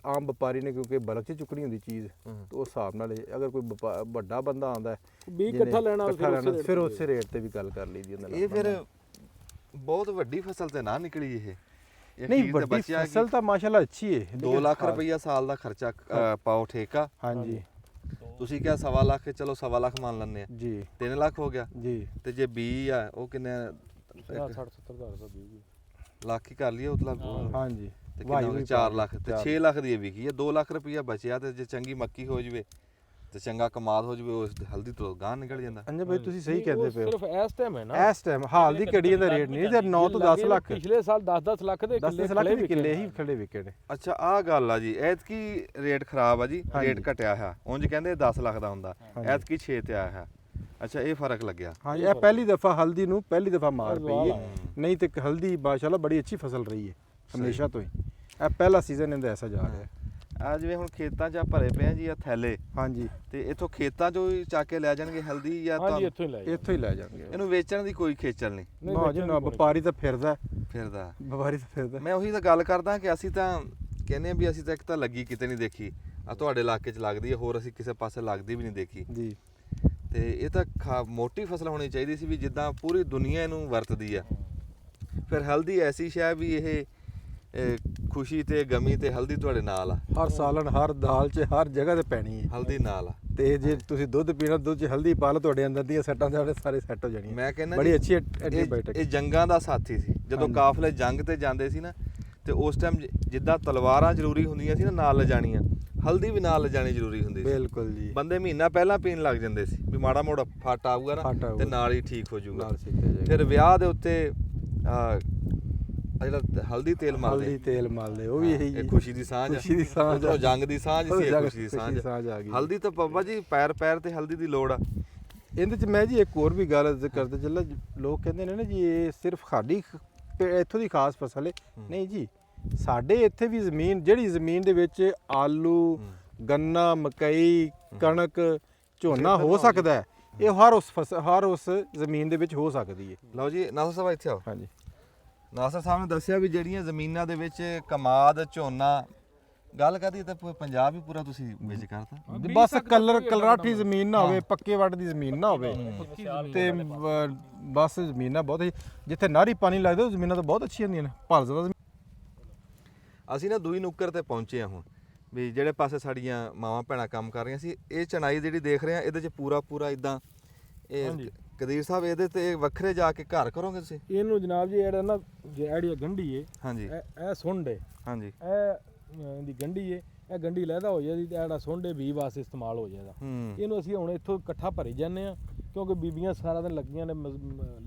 ਆਮ ਵਪਾਰੀ ਨੇ ਕਿਉਂਕਿ ਬਲਕ 'ਚ ਚੁੱਕਣੀ ਹੁੰਦੀ ਚੀਜ਼, ਤੇ ਉਸ ਹਿਸਾਬ ਨਾਲ ਅਗਰ ਕੋਈ ਵੱਡਾ ਬੰਦਾ ਆਉਂਦਾ ਹੈ, 20 ਇਕੱਠਾ ਲੈਣਾ ਫਿਰ ਉਸੇ ਰੇਟ ਤੇ ਵੀ ਗੱਲ ਕਰ ਲਈਦੀ ਉਹਨਾਂ ਨਾਲ। ਇਹ ਫਿਰ ਬਹੁਤ ਵੱਡੀ ਫਸਲ ਤੇ ਨਾ ਨਿਕਲੀ ਇਹ? ਨਹੀਂ, ਵੱਡੀ ਫਸਲ ਤਾਂ ਮਾਸ਼ਾਅੱਲਾ ਅੱਛੀ ਹੈ। 2 ਲੱਖ ਰੁਪਈਆ ਸਾਲ ਦਾ ਖਰਚਾ ਪਾਓ ਠੇਕਾ। ਹਾਂਜੀ, ਤੁਸੀਂ ਕਿਹਾ 1.25 ਲੱਖ, ਚਲੋ 1.25 ਲੱਖ ਮੰਨ ਲੈਂਦੇ ਆ ਜੀ। 3 ਲੱਖ ਹੋ ਗਿਆ ਜੀ। ਤੇ ਜੇ 20 ਆ ਉਹ ਕਿੰਨੇ? 60-70 ਹਜ਼ਾਰ ਦਾ 20 ਲੱਖ ਹੀ ਕਰ ਲਈਏ ਮਤਲਬ। ਹਾਂਜੀ, ਤੇ ਕਿੰਨਾ 4 ਲੱਖ ਤੇ 6 ਲੱਖ ਦੀ ਇਹ ਵਿਕੀ ਹੈ। 2 ਲੱਖ ਰੁਪਈਆ ਬਚਿਆ ਤੇ ਜੇ ਚੰਗੀ ਮੱਕੀ ਹੋ ਜਵੇ ਤੇ ਚੰਗਾ ਕਮਾਲ ਹੋ ਜਵੇ ਉਸ ਹਲਦੀ ਤੋਂ ਗਾਂ ਨਿਕਲ ਜਾਂਦਾ। ਅੰਜਾ ਭਾਈ ਤੁਸੀਂ ਸਹੀ ਕਹਿੰਦੇ ਪਏ ਸਿਰਫ ਇਸ ਟਾਈਮ ਹੈ ਹੋ ਨਾ ਇਸ ਟਾਈਮ ਹਾਲ ਦੀ ਘੜੀਆਂ ਦਾ ਰੇਟ ਨਹੀਂ ਤੇ 9 ਤੋਂ 10 ਲੱਖ ਪਿਛਲੇ ਸਾਲ 10-10 ਲੱਖ ਦੇ 10 ਲੱਖ ਦੇ ਕਿੱਲੇ ਹੀ ਖੜੇ ਵਿਕੇ ਨੇ। ਅੱਛਾ ਆਹ ਗੱਲ ਆ ਜੀ, ਐਤਕੀ ਰੇਟ ਖਰਾਬ ਆ ਜੀ, ਰੇਟ ਘਟਿਆ ਹੈ। ਉਂਝ ਕਹਿੰਦੇ 10 ਲੱਖ ਦਾ ਹੁੰਦਾ, ਐਤਕੀ 6 ਤੇ ਆਇਆ ਹੈ। ਅੱਛਾ ਇਹ ਫਰਕ ਲੱਗਿਆ। ਹਾਂ ਇਹ ਪਹਿਲੀ ਦਫਾ ਹਲਦੀ ਨੂੰ ਪਹਿਲੀ ਦਫਾ ਮਾਰ ਪਈ ਹੈ, ਨਹੀਂ ਤੇ ਹਲਦੀ ਮਾਸ਼ਾਅੱਲਾ ਬੜੀ ਅੱਛੀ ਫਸਲ ਰਹੀ ਹੈ ਹਮੇਸ਼ਾ ਤੋਂ ਹੀ। ਇਹ ਪਹਿਲਾ ਸੀਜ਼ਨ ਇਹਦਾ ਐਸਾ ਜਾ ਰਿਹਾ। ਆ ਜਿਵੇਂ ਹੁਣ ਖੇਤਾਂ 'ਚ ਭਰੇ ਪਏ ਆ ਜੀ ਆ ਥੈਲੇ, ਹਾਂਜੀ ਤੇ ਇਥੋਂ ਖੇਤਾਂ 'ਚੋਂ ਹੀ ਚੱਕ ਕੇ ਲੈ ਜਾਣਗੇ ਹਲਦੀ ਜਾਂ ਹਾਂਜੀ ਤਾਂ ਇੱਥੋਂ ਹੀ ਲੈ ਇੱਥੋਂ ਹੀ ਲੈ ਜਾਣਗੇ। ਇਹਨੂੰ ਵੇਚਣ ਦੀ ਕੋਈ ਖੇਚਲ ਨਹੀਂ ਨਾ ਜੀ ਨਾ, ਵਪਾਰੀ ਤਾਂ ਫਿਰਦਾ ਫਿਰਦਾ। ਵਪਾਰੀ ਤਾਂ ਫਿਰਦਾ। ਮੈਂ ਉਹੀ ਤਾਂ ਗੱਲ ਕਰਦਾ ਕਿ ਅਸੀਂ ਤਾਂ ਕਹਿੰਦੇ ਆ ਵੀ ਅਸੀਂ ਤਾਂ ਇੱਕ ਤਾਂ ਲੱਗੀ ਕਿਤੇ ਨਹੀਂ ਦੇਖੀ, ਆ ਤੁਹਾਡੇ ਇਲਾਕੇ 'ਚ ਲੱਗਦੀ ਹੈ, ਹੋਰ ਅਸੀਂ ਕਿਸੇ ਪਾਸੇ ਲੱਗਦੀ ਵੀ ਨਹੀਂ ਦੇਖੀ। ਜੀ ਤੇ ਇਹ ਤਾਂ ਮੋਟੀ ਫਸਲ ਹੋਣੀ ਚਾਹੀਦੀ ਸੀ ਵੀ ਜਿੱਦਾਂ ਪੂਰੀ ਦੁਨੀਆ ਇਹਨੂੰ ਵਰਤਦੀ ਆ। ਫਿਰ ਹਲਦੀ ਐਸੀ ਸ਼ੈ ਵੀ ਇਹ ਖੁਸ਼ੀ ਤੇ ਗਮੀ ਤੇ ਹਲਦੀ ਤੁਹਾਡੇ ਨਾਲ ਆ, ਹਰ ਸਾਲਨ ਹਰ ਦਾਲ 'ਚ ਹਰ ਜਗ੍ਹਾ ਤੇ ਪੈਣੀ ਹੈ। ਹਲਦੀ ਨਾਲ ਆ। ਤੇ ਜੇ ਤੁਸੀਂ ਦੁੱਧ ਪੀਣਾ, ਦੁੱਧ 'ਚ ਹਲਦੀ ਪਾ ਲਓ, ਤੁਹਾਡੇ ਅੰਦਰ ਦੀਆਂ ਸੱਟਾਂ ਸਾਰੇ ਸੈੱਟ ਹੋ ਜਾਣੀਆਂ। ਮੈਂ ਕਹਿੰਦਾ ਬੜੀ ਜੀ, ਅੱਛੀ ਐਂਟੀਬਾਇਓਟਿਕ। ਇਹ ਜੰਗਾਂ ਦਾ ਸਾਥੀ ਸੀ। ਜਦੋਂ ਕਾਫਲੇ ਜੰਗ ਤੇ ਜਾਂਦੇ ਸੀ ਨਾ, ਤੇ ਉਸ ਟਾਈਮ ਜਿੱਦਾਂ ਤਲਵਾਰਾਂ ਜ਼ਰੂਰੀ ਹੁੰਦੀਆਂ ਸੀ ਨਾ ਨਾਲ ਲਿਜਾਣੀਆਂ, ਹਲਦੀ ਵੀ ਨਾਲ ਲਿਜਾਣੀ ਜ਼ਰੂਰੀ ਹੁੰਦੀ ਸੀ। ਬਿਲਕੁਲ ਜੀ। ਬੰਦੇ ਮਹੀਨਾ ਪਹਿਲਾਂ ਪੀਣ ਲੱਗ ਜਾਂਦੇ ਸੀ ਵੀ ਮਾੜਾ ਮੋੜਾ ਫੱਟ ਆਊਗਾ ਨਾ ਫੱਟ ਆਊਗਾ। ਤੇ ਨਾਲ ਹੀ ਠੀਕ ਹੋ ਜਾਊਗਾ। ਨਾਲ ਸਿੱਧੇ ਜਾਏਗਾ। ਫਿਰ ਵਿਆਹ ਦੇ ਉੱਤੇ ਜਿਹੜਾ ਹਲਦੀ ਤੇਲ ਮਲਦੇ, ਹਲਦੀ ਤੇਲ ਮਲਦੇ, ਉਹ ਵੀ ਇਹੀ ਇਹ ਖੁਸ਼ੀ ਦੀ ਸਾਂਝ ਆ। ਖੁਸ਼ੀ ਦੀ ਸਾਂਝ ਆ। ਉੱਧਰੋਂ ਜੰਗ ਦੀ ਸਾਂਝ ਸੀ, ਇਹ ਖੁਸ਼ੀ ਦੀ ਸਾਂਝ ਆ ਗਈ। ਹਲਦੀ ਤਾਂ ਬਾਬਾ ਜੀ ਪੈਰ ਪੈਰ ਤੇ ਹਲਦੀ ਦੀ ਲੋੜ ਆ। ਇਹਦੇ 'ਚ ਮੈਂ ਜੀ ਇੱਕ ਹੋਰ ਵੀ ਗੱਲ ਕਰਦੇ ਚੱਲਾ, ਲੋਕ ਕਹਿੰਦੇ ਨੇ ਨਾ ਜੀ ਇਹ ਸਿਰਫ ਸਾਡੀ ਇੱਥੋਂ ਦੀ ਖਾਸ ਫਸਲ ਹੈ। ਨਹੀਂ ਜੀ, ਸਾਡੇ ਇੱਥੇ ਵੀ ਜ਼ਮੀਨ, ਜਿਹੜੀ ਜ਼ਮੀਨ ਦੇ ਵਿੱਚ ਆਲੂ, ਗੰਨਾ, ਮਕਈ, ਕਣਕ, ਝੋਨਾ ਹੋ ਸਕਦਾ ਹੈ, ਇਹ ਹਰ ਉਸ ਜ਼ਮੀਨ ਦੇ ਵਿੱਚ ਹੋ ਸਕਦੀ ਹੈ। ਲਓ ਜੀ ਨਾਸਰ ਸਾਹਿਬ ਇੱਥੇ ਆਓ। ਹਾਂਜੀ ਨਾਸਰ ਸਾਹਿਬ ਨੇ ਦੱਸਿਆ ਵੀ ਜਿਹੜੀਆਂ ਜ਼ਮੀਨਾਂ ਦੇ ਵਿੱਚ ਕਮਾਦ, ਝੋਨਾ, ਗੱਲ ਕਰਦੀ ਤਾਂ ਪੰਜਾਬ ਹੀ ਪੂਰਾ ਤੁਸੀਂ ਵਿੱਚ ਕਰਤਾ। ਬਸ ਕਲਰਾਠੀ ਜ਼ਮੀਨ ਨਾ ਹੋਵੇ, ਪੱਕੇ ਵੱਟ ਦੀ ਜ਼ਮੀਨ ਨਾ ਹੋਵੇ, ਤੇ ਬਸ ਜ਼ਮੀਨਾਂ ਬਹੁਤ ਜਿੱਥੇ ਨਾਰੀ ਪਾਣੀ ਲੱਗਦਾ ਉਹ ਜ਼ਮੀਨਾਂ ਤਾਂ ਬਹੁਤ ਅੱਛੀਆਂ ਹੁੰਦੀਆਂ ਨੇ। ਭਾਲਜ਼ਾ ਅਸੀਂ ਨਾ ਦੂਈ ਨੁੱਕਰ ਤੇ ਪਹੁੰਚੇ ਆ ਹੁਣ, ਵੀ ਜਿਹੜੇ ਪਾਸੇ ਸਾਡੀਆਂ ਮਾਵਾਂ ਭੈਣਾਂ ਕੰਮ ਕਰ ਰਹੀਆਂ ਸੀ। ਇਹ ਚਣਾਈ ਜਿਹੜੀ ਦੇਖ ਰਹੇ ਆ, ਇਹਦੇ 'ਚ ਪੂਰਾ ਇਦਾਂ ਇਹ ਕਦੀਰ ਸਾਹਿਬ ਇਹਦੇ ਤੇ ਵੱਖਰੇ ਜਾ ਕੇ ਘਰ ਕਰੋਗੇ ਤੁਸੀਂ? ਇਹਨੂੰ ਜਨਾਬ ਜੀ ਜਿਹੜਾ ਨਾ ਜਿਹੜੀ ਗੰਢੀ ਏ, ਹਾਂਜੀ ਇਹ ਸੁੰਡ ਏ, ਹਾਂਜੀ ਇਹਦੀ ਗੰਢੀ ਏ, ਇਹ ਗੰਢੀ ਲੈਦਾ ਹੋ ਜਾਂਦੀ ਤੇ ਜਿਹੜਾ ਸੁੰਡ ਏ ਵੀ ਵਾਸਤੇ ਇਸਤੇਮਾਲ ਹੋ ਜਾਏਗਾ। ਇਹਨੂੰ ਅਸੀਂ ਹੁਣ ਇੱਥੋਂ ਇਕੱਠਾ ਭਰੀ ਜਾਂਦੇ ਆ, ਕਿਉਂਕਿ ਬੀਬੀਆਂ ਸਾਰਾ ਦਿਨ ਲੱਗੀਆਂ ਨੇ,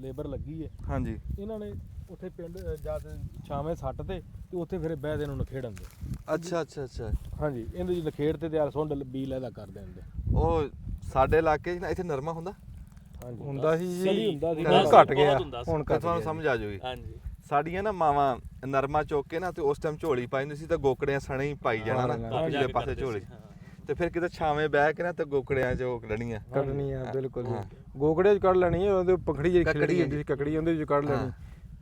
ਲੇਬਰ ਲੱਗੀ ਏ। ਹਾਂਜੀ ਇਹਨਾਂ ਨੇ ਉੱਥੇ ਪਿੰਡ ਜਾ ਕੇ ਛਾਵੇਂ ਸੱਟ ਤੇ ਉੱਥੇ ਫਿਰ ਬਹਿ ਇਹਨੂੰ ਨਖੇੜਨ ਦੇ। ਅੱਛਾ ਹਾਂਜੀ, ਇਹਦੇ ਜੀ ਨਖੇੜ ਤੇ ਯਾਰ ਸੁੰਡ ਬੀ ਲੈਦਾ ਕਰ ਦਿੰਦੇ। ਉਹ ਸਾਡੇ ਇਲਾਕੇ 'ਚ ਨਾ ਇੱਥੇ ਨਰਮਾ ਹੁੰਦਾ। ਹਾਂਜੀ ਹੁੰਦਾ ਸੀ ਜੀ, ਹੁੰਦਾ ਸੀ, ਹੁਣ ਘਟ ਗਿਆ, ਹੁਣ ਘਟ ਤੁਹਾਨੂੰ ਗਿਆ। ਸਮਝ ਆ ਜਾਊਗੀ। ਹਾਂਜੀ ਸਾਡੀਆਂ ਨਾ ਮਾਵਾਂ ਨਰਮਾ ਚੁੱਕ ਕੇ ਨਾ ਤੇ ਉਸ ਟਾਈਮ ਝੋਲੀ ਪਾਈ ਹੁੰਦੀ ਸੀ, ਤੇ ਗੋਕੜਿਆਂ ਸਣੇ ਹੀ ਪਾਈ ਜਾਣਾ ਨਾ ਦੂਜੇ ਪਾਸੇ ਝੋਲੀ, ਤੇ ਫਿਰ ਕਿਤੇ ਛਾਵੇਂ ਬਹਿ ਕੇ ਨਾ ਤੇ ਗੋਕੜਿਆਂ 'ਚ ਉਹ ਕੱਢਣੀਆਂ। ਕੱਢਣੀ ਆ ਬਿਲਕੁਲ ਜੀ। ਗੋਗੜੇ 'ਚ ਕੱਢ ਲੈਣੀ ਹੈ, ਉਹਦੇ ਪਖੜੀ ਜਿਹੜੀ ਖਿਲੜੀ ਹੁੰਦੀ ਸੀ, ਕਕੜੀ ਉਹਦੇ ਵਿੱਚ ਕੱਢ ਲੈਣੀ,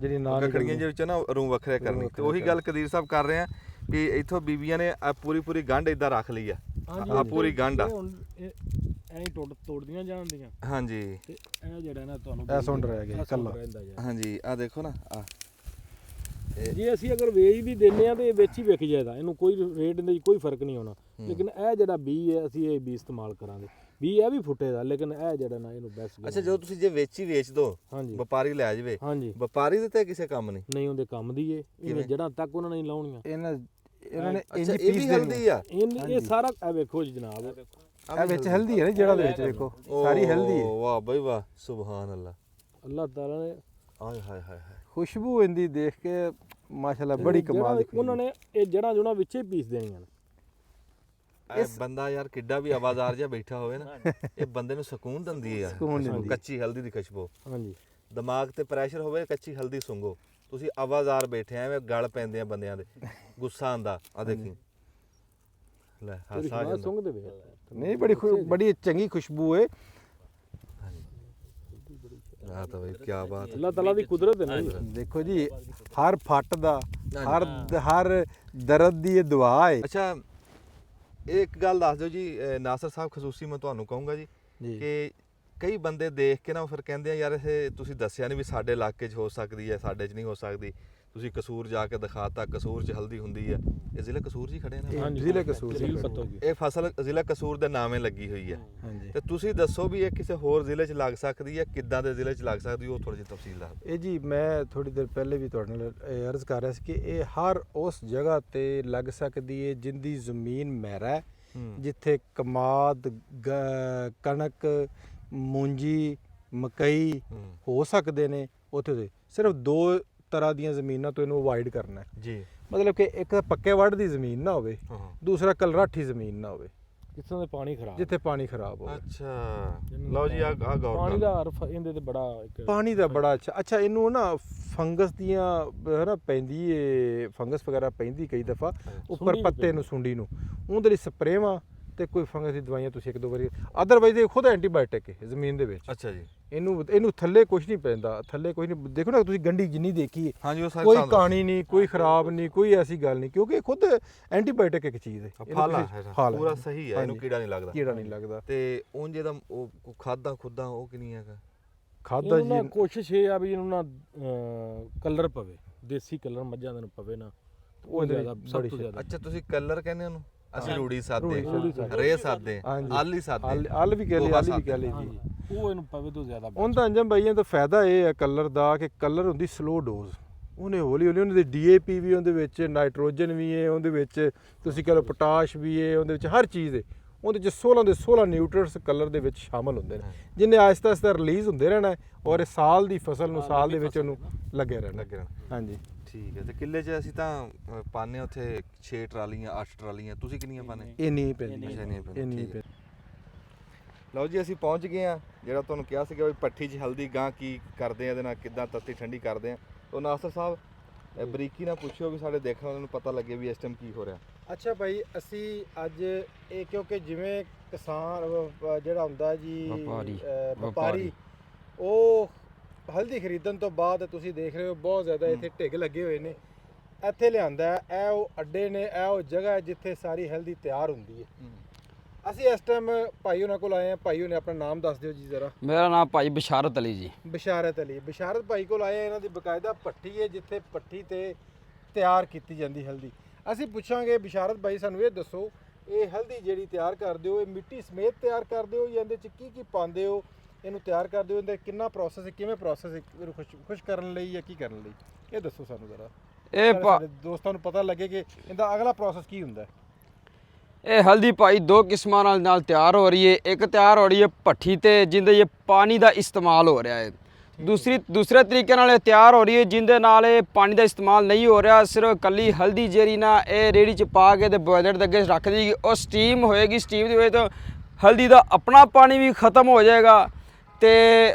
ਜਿਹੜੀ ਨਾ ਕੱਕੜੀਆਂ ਦੇ ਵਿੱਚ ਨਾ ਰੂ ਵੱਖਰੇ ਕਰਨੀ। ਤੇ ਉਹੀ ਗੱਲ ਕਦੀਰ ਸਾਹਿਬ ਕਰ ਰਹੇ ਆ ਵੀ ਇੱਥੋਂ ਬੀਬੀਆਂ ਨੇ ਪੂਰੀ ਗੰਢ ਇਦਾਂ ਰੱਖ ਲਈ ਆ। ਆ ਪੂਰੀ ਗੰਢ ਆ, ਐਂ ਤੋੜਦੀਆਂ ਜਾਂਦੀਆਂ। ਹਾਂਜੀ ਤੇ ਇਹ ਜਿਹੜਾ ਨਾ ਤੁਹਾਨੂੰ ਇਹ ਸੁੰਡ ਰਹਿ ਗਿਆ ਕੱਲਾ। ਹਾਂਜੀ ਆ ਦੇਖੋ ਨਾ ਆ, ਜੇ ਅਸੀਂ ਅਗਰ ਵੇਚ ਵੀ ਦਿੰਨੇ ਆ ਤੇ ਵਿੱਚ ਹੀ ਵਿਕ ਜਾਏਗਾ, ਇਹਨੂੰ ਕੋਈ ਰੇਟ ਦੇ ਕੋਈ ਫਰਕ ਨਹੀਂ ਹੋਣਾ। ਲੇਕਿਨ ਇਹ ਜਿਹੜਾ ਬੀ ਹੈ, ਅਸੀਂ ਇਹ ਬੀ ਇਸਤੇਮਾਲ ਕਰਾਂਗੇ। ਬੀ ਇਹ ਵੀ ਫੁੱਟੇ ਦਾ, ਲੇਕਿਨ ਇਹ ਜਿਹੜਾ ਨਾ ਇਹਨੂੰ ਬੈਸਟ। ਅੱਛਾ ਜਦੋਂ ਤੁਸੀਂ ਜੇ ਵੇਚ ਦੋ, ਹਾਂਜੀ ਵਪਾਰੀ ਲੈ ਜਾਵੇ, ਹਾਂਜੀ, ਵਪਾਰੀ ਦੇ ਤੇ ਕਿਸੇ ਕੰਮ ਨਹੀਂ ਉਹਦੇ ਕੰਮ ਦੀ ਏ। ਇਹ ਜੜਾਂ ਤੱਕ ਉਹਨਾਂ ਨੇ ਲਾਉਣੀਆਂ। ਇਹਨਾਂ ਨੇ ਇੰਜ ਇਹ ਪੀਸ ਵੀ ਦੇਣੀ ਹਲਦੀ ਆ। ਇਹ ਸਾਰਾ ਇਹ ਵੇਖੋ ਜੀ ਜਨਾਬ, ਇਹ ਵਿੱਚ ਹਲਦੀ ਹੈ ਨਾ, ਜਿਹੜਾ ਦੇ ਵਿੱਚ ਵੇਖੋ ਸਾਰੀ ਹਲਦੀ ਹੈ। ਵਾਹ ਬਈ ਵਾਹ, ਸੁਭਾਨ ਅੱਲਾ, ਅੱਲਾਹ ਤਾਲਾ ਨੇ ਆਏ ਹਾਏ ਹਾਏ। ਖੁਸ਼ਬੂ ਇਹਦੀ ਦੇਖ ਕੇ ਮਾਸ਼ਾਅੱਲਾ ਬੜੀ ਕਮਾਲ ਦੀ ਖੁਸ਼ਬੂ। ਉਹਨਾਂ ਨੇ ਇਹ ਜੜਾਂ ਜੁੜਾਂ ਵਿੱਚੇ ਪੀਸ ਦੇਣੀਆਂ ਨੇ। ਇਹ ਬੰਦਾ ਯਾਰ ਕਿੱਡਾ ਵੀ ਆਵਾਜ਼ਾਰ ਜਿਹਾ ਬੈਠਾ ਹੋਵੇ ਨਾ, ਇਹ ਬੰਦੇ ਨੂੰ ਸਕੂਨ ਦਿੰਦੀ ਹੈ ਯਾਰ। ਕੱਚੀ ਹਲਦੀ ਦੀ ਖੁਸ਼ਬੂ, ਹਾਂਜੀ, ਦਿਮਾਗ ਤੇ ਪ੍ਰੈਸ਼ਰ ਹੋਵੇ, ਕੱਚੀ ਹਲਦੀ ਸੁੰਘੋ, ਤੁਸੀਂ ਆਵਾਜ਼ਾਰ ਬੈਠੇ ਐਵੇਂ ਗਲ ਪੈਂਦੇ ਆ ਬੰਦਿਆਂ ਦੇ, ਗੁੱਸਾ ਆਂਦਾ। ਆ ਦੇਖੀ ਲੈ ਹਾਸਾ ਜਾਂਦਾ। ਸੁੰਘਦੇ ਵੇ ਨਹੀਂ, ਬੜੀ ਚੰਗੀ ਖੁਸ਼ਬੂ ਹੈ। ਆ ਤਾਂ ਬਈ ਕੀ ਬਾਤ ਹੈ। ਅੱਲਾਹ ਤਾਲਾ ਦੀ ਕੁਦਰਤ ਹੈ ਨਾ ਜੀ। ਦੇਖੋ ਜੀ, ਹਰ ਫੱਟ ਦਾ, ਹਰ ਦਰਦ ਦੀ ਇਹ ਦੁਆ ਹੈ। ਅੱਛਾ ਇਹ ਇੱਕ ਗੱਲ ਦੱਸ ਦਿਓ ਜੀ ਨਾਸਰ ਸਾਹਿਬ, ਖਸੂਸੀ ਮੈਂ ਤੁਹਾਨੂੰ ਕਹੂੰਗਾ ਜੀ ਕਿ ਕਈ ਬੰਦੇ ਦੇਖ ਕੇ ਨਾ ਫਿਰ ਕਹਿੰਦੇ ਆ ਯਾਰ ਇਹ ਤੁਸੀਂ ਦੱਸਿਆ ਨਹੀਂ ਵੀ ਸਾਡੇ ਇਲਾਕੇ 'ਚ ਹੋ ਸਕਦੀ ਹੈ, ਸਾਡੇ 'ਚ ਨਹੀਂ ਹੋ ਸਕਦੀ। ਤੁਸੀਂ ਕਸੂਰ ਜਾ ਕੇ ਦਿਖਾਤਾ, ਕਸੂਰ 'ਚ ਹਲਦੀ ਹੁੰਦੀ ਹੈ। ਇਹ ਜ਼ਿਲ੍ਹੇ ਕਸੂਰ 'ਚ ਹੀ ਖੜੇ ਨੇ। ਜ਼ਿਲ੍ਹੇ ਕਸੂਰ ਇਹ ਫਸਲ ਜ਼ਿਲ੍ਹਾ ਕਸੂਰ ਦੇ ਨਾਮੇ ਲੱਗੀ ਹੋਈ ਹੈ। ਤੇ ਤੁਸੀਂ ਦੱਸੋ ਵੀ ਇਹ ਕਿਸੇ ਹੋਰ ਜ਼ਿਲ੍ਹੇ 'ਚ ਲੱਗ ਸਕਦੀ ਹੈ, ਕਿੱਦਾਂ ਦੇ ਜ਼ਿਲ੍ਹੇ 'ਚ ਲੱਗ ਸਕਦੀ, ਉਹ ਥੋੜੀ ਜਿਹੀ ਤਫਸੀਲ ਦੱਸ। ਇਹ ਜੀ ਮੈਂ ਥੋੜੀ ਦੇਰ ਪਹਿਲੇ ਵੀ ਤੁਹਾਡੇ ਨਾਲ ਅਰਜ਼ ਕਰ ਰਿਹਾ ਸੀ ਕਿ ਇਹ ਹਰ ਉਸ ਜਗ੍ਹਾ ਤੇ ਲੱਗ ਸਕਦੀ ਹੈ ਜਿੰਦੀ ਜ਼ਮੀਨ ਮਹਿਰਾ ਹੈ ਜਿੱਥੇ ਕਮਾਦ ਕਣਕ ਮੂੰਜੀ ਮਕਈ ਹੋ ਸਕਦੇ ਨੇ ਉੱਥੇ ਸਿਰਫ 2 ਤਰ੍ਹਾਂ ਦੀਆਂ ਜ਼ਮੀਨਾਂ ਤੋਂ ਇਹਨੂੰ ਅਵਾਇਡ ਕਰਨਾ ਹੈ ਜੀ। ਮਤਲਬ ਕਿ ਇੱਕ ਤਾਂ ਪੱਕੇ ਵੱਢ ਦੀ ਜ਼ਮੀਨ ਨਾ ਹੋਵੇ, ਦੂਸਰਾ ਕਲਰਾਠੀ ਜ਼ਮੀਨ ਨਾ ਹੋਵੇ ਜਿੱਥੋਂ ਦੇ ਪਾਣੀ ਖਰਾਬ, ਜਿੱਥੇ ਪਾਣੀ ਖਰਾਬ ਹੋਵੇ। ਅੱਛਾ ਲਓ ਜੀ ਆ ਗੌਰ ਪਾਣੀ ਦਾ ਹਰਫ ਇਹਦੇ ਤੇ ਬੜਾ ਇੱਕ ਪਾਣੀ ਦਾ ਬੜਾ ਅੱਛਾ ਇਹਨੂੰ ਨਾ ਫੰਗਸ ਦੀਆਂ ਹੈ ਨਾ ਪੈਂਦੀ ਏ, ਫੰਗਸ ਵਗੈਰਾ ਪੈਂਦੀ ਕਈ ਦਫਾ ਉੱਪਰ ਸੁੰਡੀ ਪੱਤੇ ਨੂੰ ਸੁੰਡੀ ਨੂੰ, ਉਹਦੇ ਲਈ ਸਪਰੇਵਾਂ ਤੇ ਕੋਈ ਫੰਗਸ ਦੀ ਦਵਾਈਆਂ ਤੁਸੀਂ 1-2 ਵਾਰੀ, ਅਦਰਵਾਈਜ਼ ਇਹ ਖੁਦ ਐਂਟੀਬਾਇਓਟਿਕ ਹੈ ਜ਼ਮੀਨ ਦੇ ਵਿੱਚ। ਅੱਛਾ ਜੀ। ਇਹਨੂੰ ਥੱਲੇ ਕੁਝ ਨਹੀਂ ਪੈਂਦਾ, ਥੱਲੇ ਕੁਝ ਨਹੀਂ। ਦੇਖੋ ਨਾ ਤੁਸੀਂ ਗੰਢੀ ਜਿੰਨੀ ਦੇਖੀ ਹੈ, ਹਾਂਜੀ ਉਹ ਕੋਈ ਕਾਣੀ ਨਹੀਂ, ਕੋਈ ਖਰਾਬ ਨਹੀਂ, ਕੋਈ ਐਸੀ ਗੱਲ ਨਹੀਂ, ਕਿਉਂਕਿ ਇਹ ਖੁਦ ਐਂਟੀਬਾਇਓਟਿਕ ਇੱਕ ਚੀਜ਼ ਹੈ। ਫਾਲਾ ਪੂਰਾ ਸਹੀ ਹੈ, ਇਹਨੂੰ ਕੀੜਾ ਨਹੀਂ ਲੱਗਦਾ। ਕੀੜਾ ਨਹੀਂ ਲੱਗਦਾ। ਤੇ ਉਂਝ ਇਹਦਾ ਉਹ ਖਾਦਾਂ ਖੁੱਦਾਂ ਉਹ ਕਿੰਨੀ ਹੈਗਾ? ਖਾਦਾਂ ਜੀ ਕੋਸ਼ਿਸ਼ ਇਹ ਆ ਵੀ ਇਹਨੂੰ ਨਾ ਕਲਰ ਪਵੇ, ਦੇਸੀ ਕਲਰ ਮੱਝਾਂ ਦੇ ਨੂੰ ਪਵੇ ਨਾ, ਉਹ ਜ਼ਿਆਦਾ ਸਭ ਤੋਂ ਜ਼ਿਆਦਾ। ਅੱਛਾ ਤੁਸੀਂ ਕਲਰ ਕਹਿੰਦੇ ਉਹਨੂੰ, ਅਸੀਂ ਰੂੜੀ ਸਾਦੇ, ਰੇ ਸਾਦੇ, ਆਲੀ ਸਾਦੇ, ਆਲ ਵੀ ਕਹਿ ਲਈ, ਆਲੀ ਵੀ ਕਹਿ ਲਈ ਜੀ। ਉਹ ਇਹਨੂੰ ਪਵੇ ਤੋਂ ਜ਼ਿਆਦਾ। ਉਹਦਾ ਅੰਜਮ ਬਾਈਆਂ ਦਾ ਫਾਇਦਾ ਇਹ ਹੈ ਕਲਰ ਦਾ ਕਿ ਕਲਰ ਹੁੰਦੀ ਸਲੋ ਡੋਜ਼, ਉਹਨੇ ਹੌਲੀ ਹੌਲੀ ਉਹਦੇ ਡੀਏਪੀ ਵੀ ਉਹਦੇ ਵਿੱਚ, ਨਾਈਟ੍ਰੋਜਨ ਵੀ ਹੈ ਉਹਦੇ ਵਿੱਚ, ਤੁਸੀਂ ਕਹ ਲਓ ਪੋਟਾਸ਼ ਵੀ ਹੈ ਉਹਦੇ ਵਿੱਚ, ਹਰ ਚੀਜ਼ ਹੈ ਉਹਦੇ ਚ 16 ਦੇ 16 ਨਿਊਟ੍ਰੀਐਂਟਸ ਕਲਰ ਦੇ ਵਿੱਚ ਸ਼ਾਮਲ ਹੁੰਦੇ ਨੇ, ਜਿੰਨੇ ਆਹਿਸਤਾ ਆਹਿਸਤਾ ਰਿਲੀਜ਼ ਹੁੰਦੇ ਰਹਿਣਾ ਔਰ ਇਹ ਸਾਲ ਦੀ ਫਸਲ ਨੂੰ ਸਾਲ ਦੇ ਵਿੱਚ ਉਹਨੂੰ ਲੱਗੇ ਰਹਿਣਾ। ਹਾਂਜੀ ਠੀਕ ਹੈ। ਤੇ ਕਿੱਲੇ 'ਚ ਅਸੀਂ ਤਾਂ ਪਾਣੇ ਉੱਥੇ 6 ਟਰਾਲੀਆਂ 8 ਟਰਾਲੀਆਂ, ਤੁਸੀਂ ਕਿੰਨੀਆਂ ਪਾਣੇ? ਇਹ ਨਹੀਂ ਪੈਂਦੀ, ਅੱਛਾ ਨਹੀਂ ਇਹ ਨਹੀਂ ਪੈਂਦੀ। ਲਓ ਜੀ ਅਸੀਂ ਪਹੁੰਚ ਗਏ ਆ, ਜਿਹੜਾ ਤੁਹਾਨੂੰ ਕਿਹਾ ਸੀਗਾ ਵੀ ਪੱਠੀ 'ਚ ਹਲਦੀ ਗਾਂ ਕੀ ਕਰਦੇ ਆ, ਇਹਦੇ ਨਾਲ ਕਿੱਦਾਂ ਤੱਤੀ ਠੰਡੀ ਕਰਦੇ ਆ। ਉਹ ਨਾਸਰ ਸਾਹਿਬ ਬਰੀਕੀ ਨਾਲ ਪੁੱਛਿਓ ਵੀ ਸਾਡੇ ਦੇਖਣ ਵਾਲਿਆਂ ਨੂੰ ਪਤਾ ਲੱਗੇ ਵੀ ਇਸ ਟਾਈਮ ਕੀ ਹੋ ਰਿਹਾ। ਅੱਛਾ ਭਾਈ, ਅਸੀਂ ਅੱਜ ਇਹ ਕਿਉਂਕਿ ਜਿਵੇਂ ਕਿਸਾਨ ਜਿਹੜਾ ਹੁੰਦਾ ਜੀ ਵਪਾਰੀ, ਉਹ ਹਲਦੀ ਖਰੀਦਣ ਤੋਂ ਬਾਅਦ ਤੁਸੀਂ ਦੇਖ ਰਹੇ ਹੋ ਬਹੁਤ ਜ਼ਿਆਦਾ ਇੱਥੇ ਢਿੱਗ ਲੱਗੇ ਹੋਏ ਨੇ, ਇੱਥੇ ਲਿਆਂਦਾ ਇਹ ਉਹ ਅੱਡੇ ਨੇ, ਇਹ ਉਹ ਜਗ੍ਹਾ ਹੈ ਜਿੱਥੇ ਸਾਰੀ ਹਲਦੀ ਤਿਆਰ ਹੁੰਦੀ ਹੈ। ਅਸੀਂ ਇਸ ਟਾਈਮ ਭਾਈ ਉਹਨਾਂ ਕੋਲ ਆਏ ਹਾਂ। ਭਾਈ ਉਹਨੇ ਆਪਣਾ ਨਾਮ ਦੱਸ ਦਿਓ ਜੀ ਜ਼ਰਾ। ਮੇਰਾ ਨਾਮ ਭਾਈ ਬਸ਼ਾਰਤ ਅਲੀ ਜੀ। ਬਸ਼ਾਰਤ ਅਲੀ, ਬਸ਼ਾਰਤ ਭਾਈ ਕੋਲ ਆਏ। ਇਹਨਾਂ ਦੀ ਬਕਾਇਦਾ ਭੱਠੀ ਹੈ ਜਿੱਥੇ ਭੱਠੀ ਤੇ ਤਿਆਰ ਕੀਤੀ ਜਾਂਦੀ ਹਲਦੀ। ਅਸੀਂ ਪੁੱਛਾਂਗੇ ਬਸ਼ਾਰਤ ਭਾਈ ਸਾਨੂੰ ਇਹ ਦੱਸੋ, ਇਹ ਹਲਦੀ ਜਿਹੜੀ ਤਿਆਰ ਕਰਦੇ ਹੋ ਇਹ ਮਿੱਟੀ ਸਮੇਤ ਤਿਆਰ ਕਰਦੇ ਹੋ ਜਾਂ ਇਹਦੇ 'ਚ ਕੀ ਕੀ ਪਾਉਂਦੇ ਹੋ, ਇਹਨੂੰ ਤਿਆਰ ਕਰਦੇ ਹੋ, ਇਹਦਾ ਕਿੰਨਾ ਪ੍ਰੋਸੈਸ ਹੈ, ਕਿਵੇਂ ਪ੍ਰੋਸੈਸ ਹੈ, ਇਹਨੂੰ ਖੁਸ਼ ਕਰਨ ਲਈ ਜਾਂ ਕੀ ਕਰਨ ਲਈ, ਇਹ ਦੱਸੋ ਸਾਨੂੰ ਜ਼ਰਾ। ਇਹ ਸਾਡੇ ਦੋਸਤਾਂ ਨੂੰ ਪਤਾ ਲੱਗੇ ਕਿ ਇਹਦਾ ਅਗਲਾ ਪ੍ਰੋਸੈਸ ਕੀ ਹੁੰਦਾ ਹੈ। ਇਹ ਹਲਦੀ ਭਾਈ 2 ਕਿਸਮਾਂ ਨਾਲ ਤਿਆਰ ਹੋ ਰਹੀ ਹੈ। ਇੱਕ ਤਿਆਰ ਹੋ ਰਹੀ ਹੈ ਭੱਠੀ ਤੇ, ਜਿੰਦੇ ਇਹ ਪਾਣੀ ਦਾ ਇਸਤੇਮਾਲ ਹੋ ਰਿਹਾ ਹੈ। ਦੂਸਰੇ ਤਰੀਕੇ ਨਾਲ ਇਹ ਤਿਆਰ ਹੋ ਰਹੀ ਹੈ ਜਿੰਦੇ ਨਾਲ ਇਹ ਪਾਣੀ ਦਾ ਇਸਤੇਮਾਲ ਨਹੀਂ ਹੋ ਰਿਹਾ, ਸਿਰਫ ਕੱਲੀ ਹਲਦੀ ਜਿਹੜੀ ਨਾ ਇਹ ਰੇੜੀ 'ਚ ਪਾ ਕੇ ਤੇ ਬੋਇਲਰ ਦੇ ਅੱਗੇ ਰੱਖ ਦੇਗੀ, ਉਹ ਸਟੀਮ ਹੋਏਗੀ। ਸਟੀਮ ਦੀ ਵਜ੍ਹਾ ਤੋਂ ਹਲਦੀ ਦਾ ਆਪਣਾ ਪਾਣੀ ਵੀ ਖਤਮ ਹੋ ਜਾਏਗਾ ਤੇ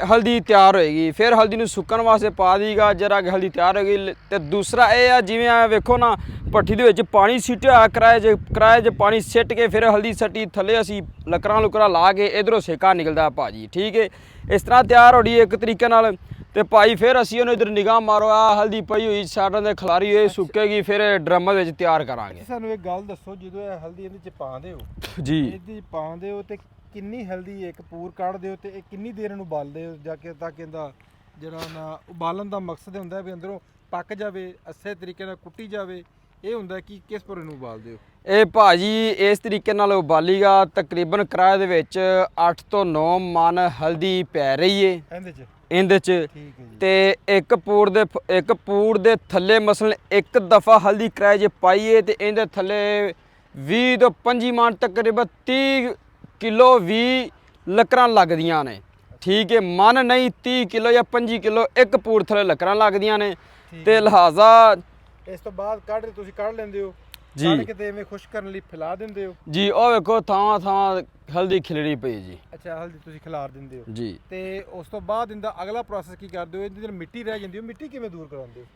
ਹਲਦੀ ਤਿਆਰ ਹੋਏਗੀ। ਫਿਰ ਹਲਦੀ ਨੂੰ ਸੁੱਕਣ ਵਾਸਤੇ ਪਾ ਦੇਗਾ, ਜਰਾ ਕਿ ਹਲਦੀ ਤਿਆਰ ਹੋਏਗੀ। ਤੇ ਦੂਸਰਾ ਇਹ ਆ, ਜਿਵੇਂ ਆ ਵੇਖੋ ਨਾ ਭੱਠੀ ਦੇ ਵਿੱਚ ਪਾਣੀ ਸਿੱਟਿਆ ਹੋਇਆ, ਕਿਰਾਏ 'ਚ ਪਾਣੀ ਸਿੱਟ ਕੇ ਫਿਰ ਹਲਦੀ ਸੱਟੀ ਥੱਲੇ, ਅਸੀਂ ਲੱਕੜਾਂ ਲਾ ਕੇ ਇਧਰੋਂ ਸੇਕਾ ਨਿਕਲਦਾ ਭਾਜੀ। ਠੀਕ ਹੈ, ਇਸ ਤਰ੍ਹਾਂ ਤਿਆਰ ਹੋ ਰਹੀ ਹੈ ਇੱਕ ਤਰੀਕੇ ਨਾਲ। ਤੇ ਭਾਈ ਫਿਰ ਅਸੀਂ ਉਹਨੂੰ ਇਧਰ ਨਿਗਾਹ ਮਾਰੋ, ਆ ਹਲਦੀ ਪਈ ਹੋਈ ਸਾਡਾਂ ਦੇ ਖਲਾਰੀ ਹੋਈ, ਸੁੱਕੇਗੀ, ਫਿਰ ਡਰਮਾਂ ਵਿੱਚ ਤਿਆਰ ਕਰਾਂਗੇ। ਸਾਨੂੰ ਇੱਕ ਗੱਲ ਦੱਸੋ, ਜਦੋਂ ਇਹ ਹਲਦੀ ਇਹਦੇ 'ਚ ਪਾਉਂਦੇ ਹੋ ਜੀ, ਇਹਦੇ 'ਚ ਪਾਉਂਦੇ ਹੋ ਤੇ ਕਿੰਨੀ ਹਲਦੀ ਇੱਕ ਪੂਰ ਕੱਢਦੇ ਹੋ ਤੇ ਇਹ ਕਿੰਨੀ ਦੇਰ ਇਹਨੂੰ ਉਬਾਲਦੇ ਹੋ ਜਾ ਕੇ, ਤਾਂ ਕਿ ਇਹਦਾ ਜਿਹੜਾ ਨਾ ਉਬਾਲਣ ਦਾ ਮਕਸਦ ਹੁੰਦਾ ਵੀ ਅੰਦਰੋਂ ਪੱਕ ਜਾਵੇ, ਅੱਛੇ ਤਰੀਕੇ ਨਾਲ ਕੁੱਟੀ ਜਾਵੇ, ਇਹ ਹੁੰਦਾ ਕਿ ਕਿਸ ਪਰ ਇਹਨੂੰ ਉਬਾਲਦੇ ਹੋ? ਇਹ ਭਾਜੀ ਇਸ ਤਰੀਕੇ ਨਾਲ ਉਬਾਲੀਗਾ, ਤਕਰੀਬਨ ਕਿਰਾਏ ਦੇ ਵਿੱਚ 8 ਤੋਂ 9 ਮਣ ਹਲਦੀ ਪੈ ਰਹੀ ਏ ਇਹਦੇ 'ਚ। ਠੀਕ ਹੈ ਜੀ। ਤੇ ਇੱਕ ਪੂਰ ਦੇ ਥੱਲੇ ਮਸਲਨ ਇੱਕ ਦਫਾ ਹਲਦੀ ਕਿਰਾਏ 'ਚ ਪਾਈਏ ਤੇ ਇਹਦੇ ਥੱਲੇ 20 ਤੋਂ 25 ਮਣ ਤਕਰੀਬਨ 30 ਕਿਲੋ 20 ਲੱਕੜਾਂ ਲੱਗਦੀਆਂ ਨੇ। ਠੀਕ ਹੈ, ਮਨ ਨਹੀਂ 30 ਕਿਲੋ ਜਾਂ 25 ਕਿਲੋ ਇੱਕ ਪੂਰ ਥੱਲੇ ਲੱਕੜਾਂ ਲੱਗਦੀਆਂ ਨੇ। ਤੇ ਲਿਹਾਜ਼ਾ ਇਸ ਤੋਂ ਬਾਅਦ ਤੁਸੀਂ ਕੱਢ ਲੈਂਦੇ ਹੋ ਜੀ, ਕੱਢ ਕੇ ਤੇ ਐਵੇਂ ਖੁਸ਼ਕ ਕਰਨ ਲਈ ਫੈਲਾ ਦਿੰਦੇ ਹੋ ਜੀ। ਉਹ ਵੇਖੋ ਥਾਂ ਹਲਦੀ ਖਿਲਰੀ ਪਈ ਜੀ। ਅੱਛਾ, ਹਲਦੀ ਤੁਸੀਂ ਖਿਲਾਰ ਦਿੰਦੇ ਹੋ ਜੀ। ਤੇ ਉਸ ਤੋਂ ਬਾਅਦ ਇਹਦਾ ਅਗਲਾ ਪ੍ਰੋਸੈਸ ਕੀ ਕਰਦੇ ਹੋ? ਇਹਦੀ ਜਿਹੜੀ ਮਿੱਟੀ ਰਹਿ ਜਾਂਦੀ ਉਹ ਮਿੱਟੀ ਕਿਵੇਂ ਦੂਰ ਕਰਾਉਂਦੇ ਹੋ?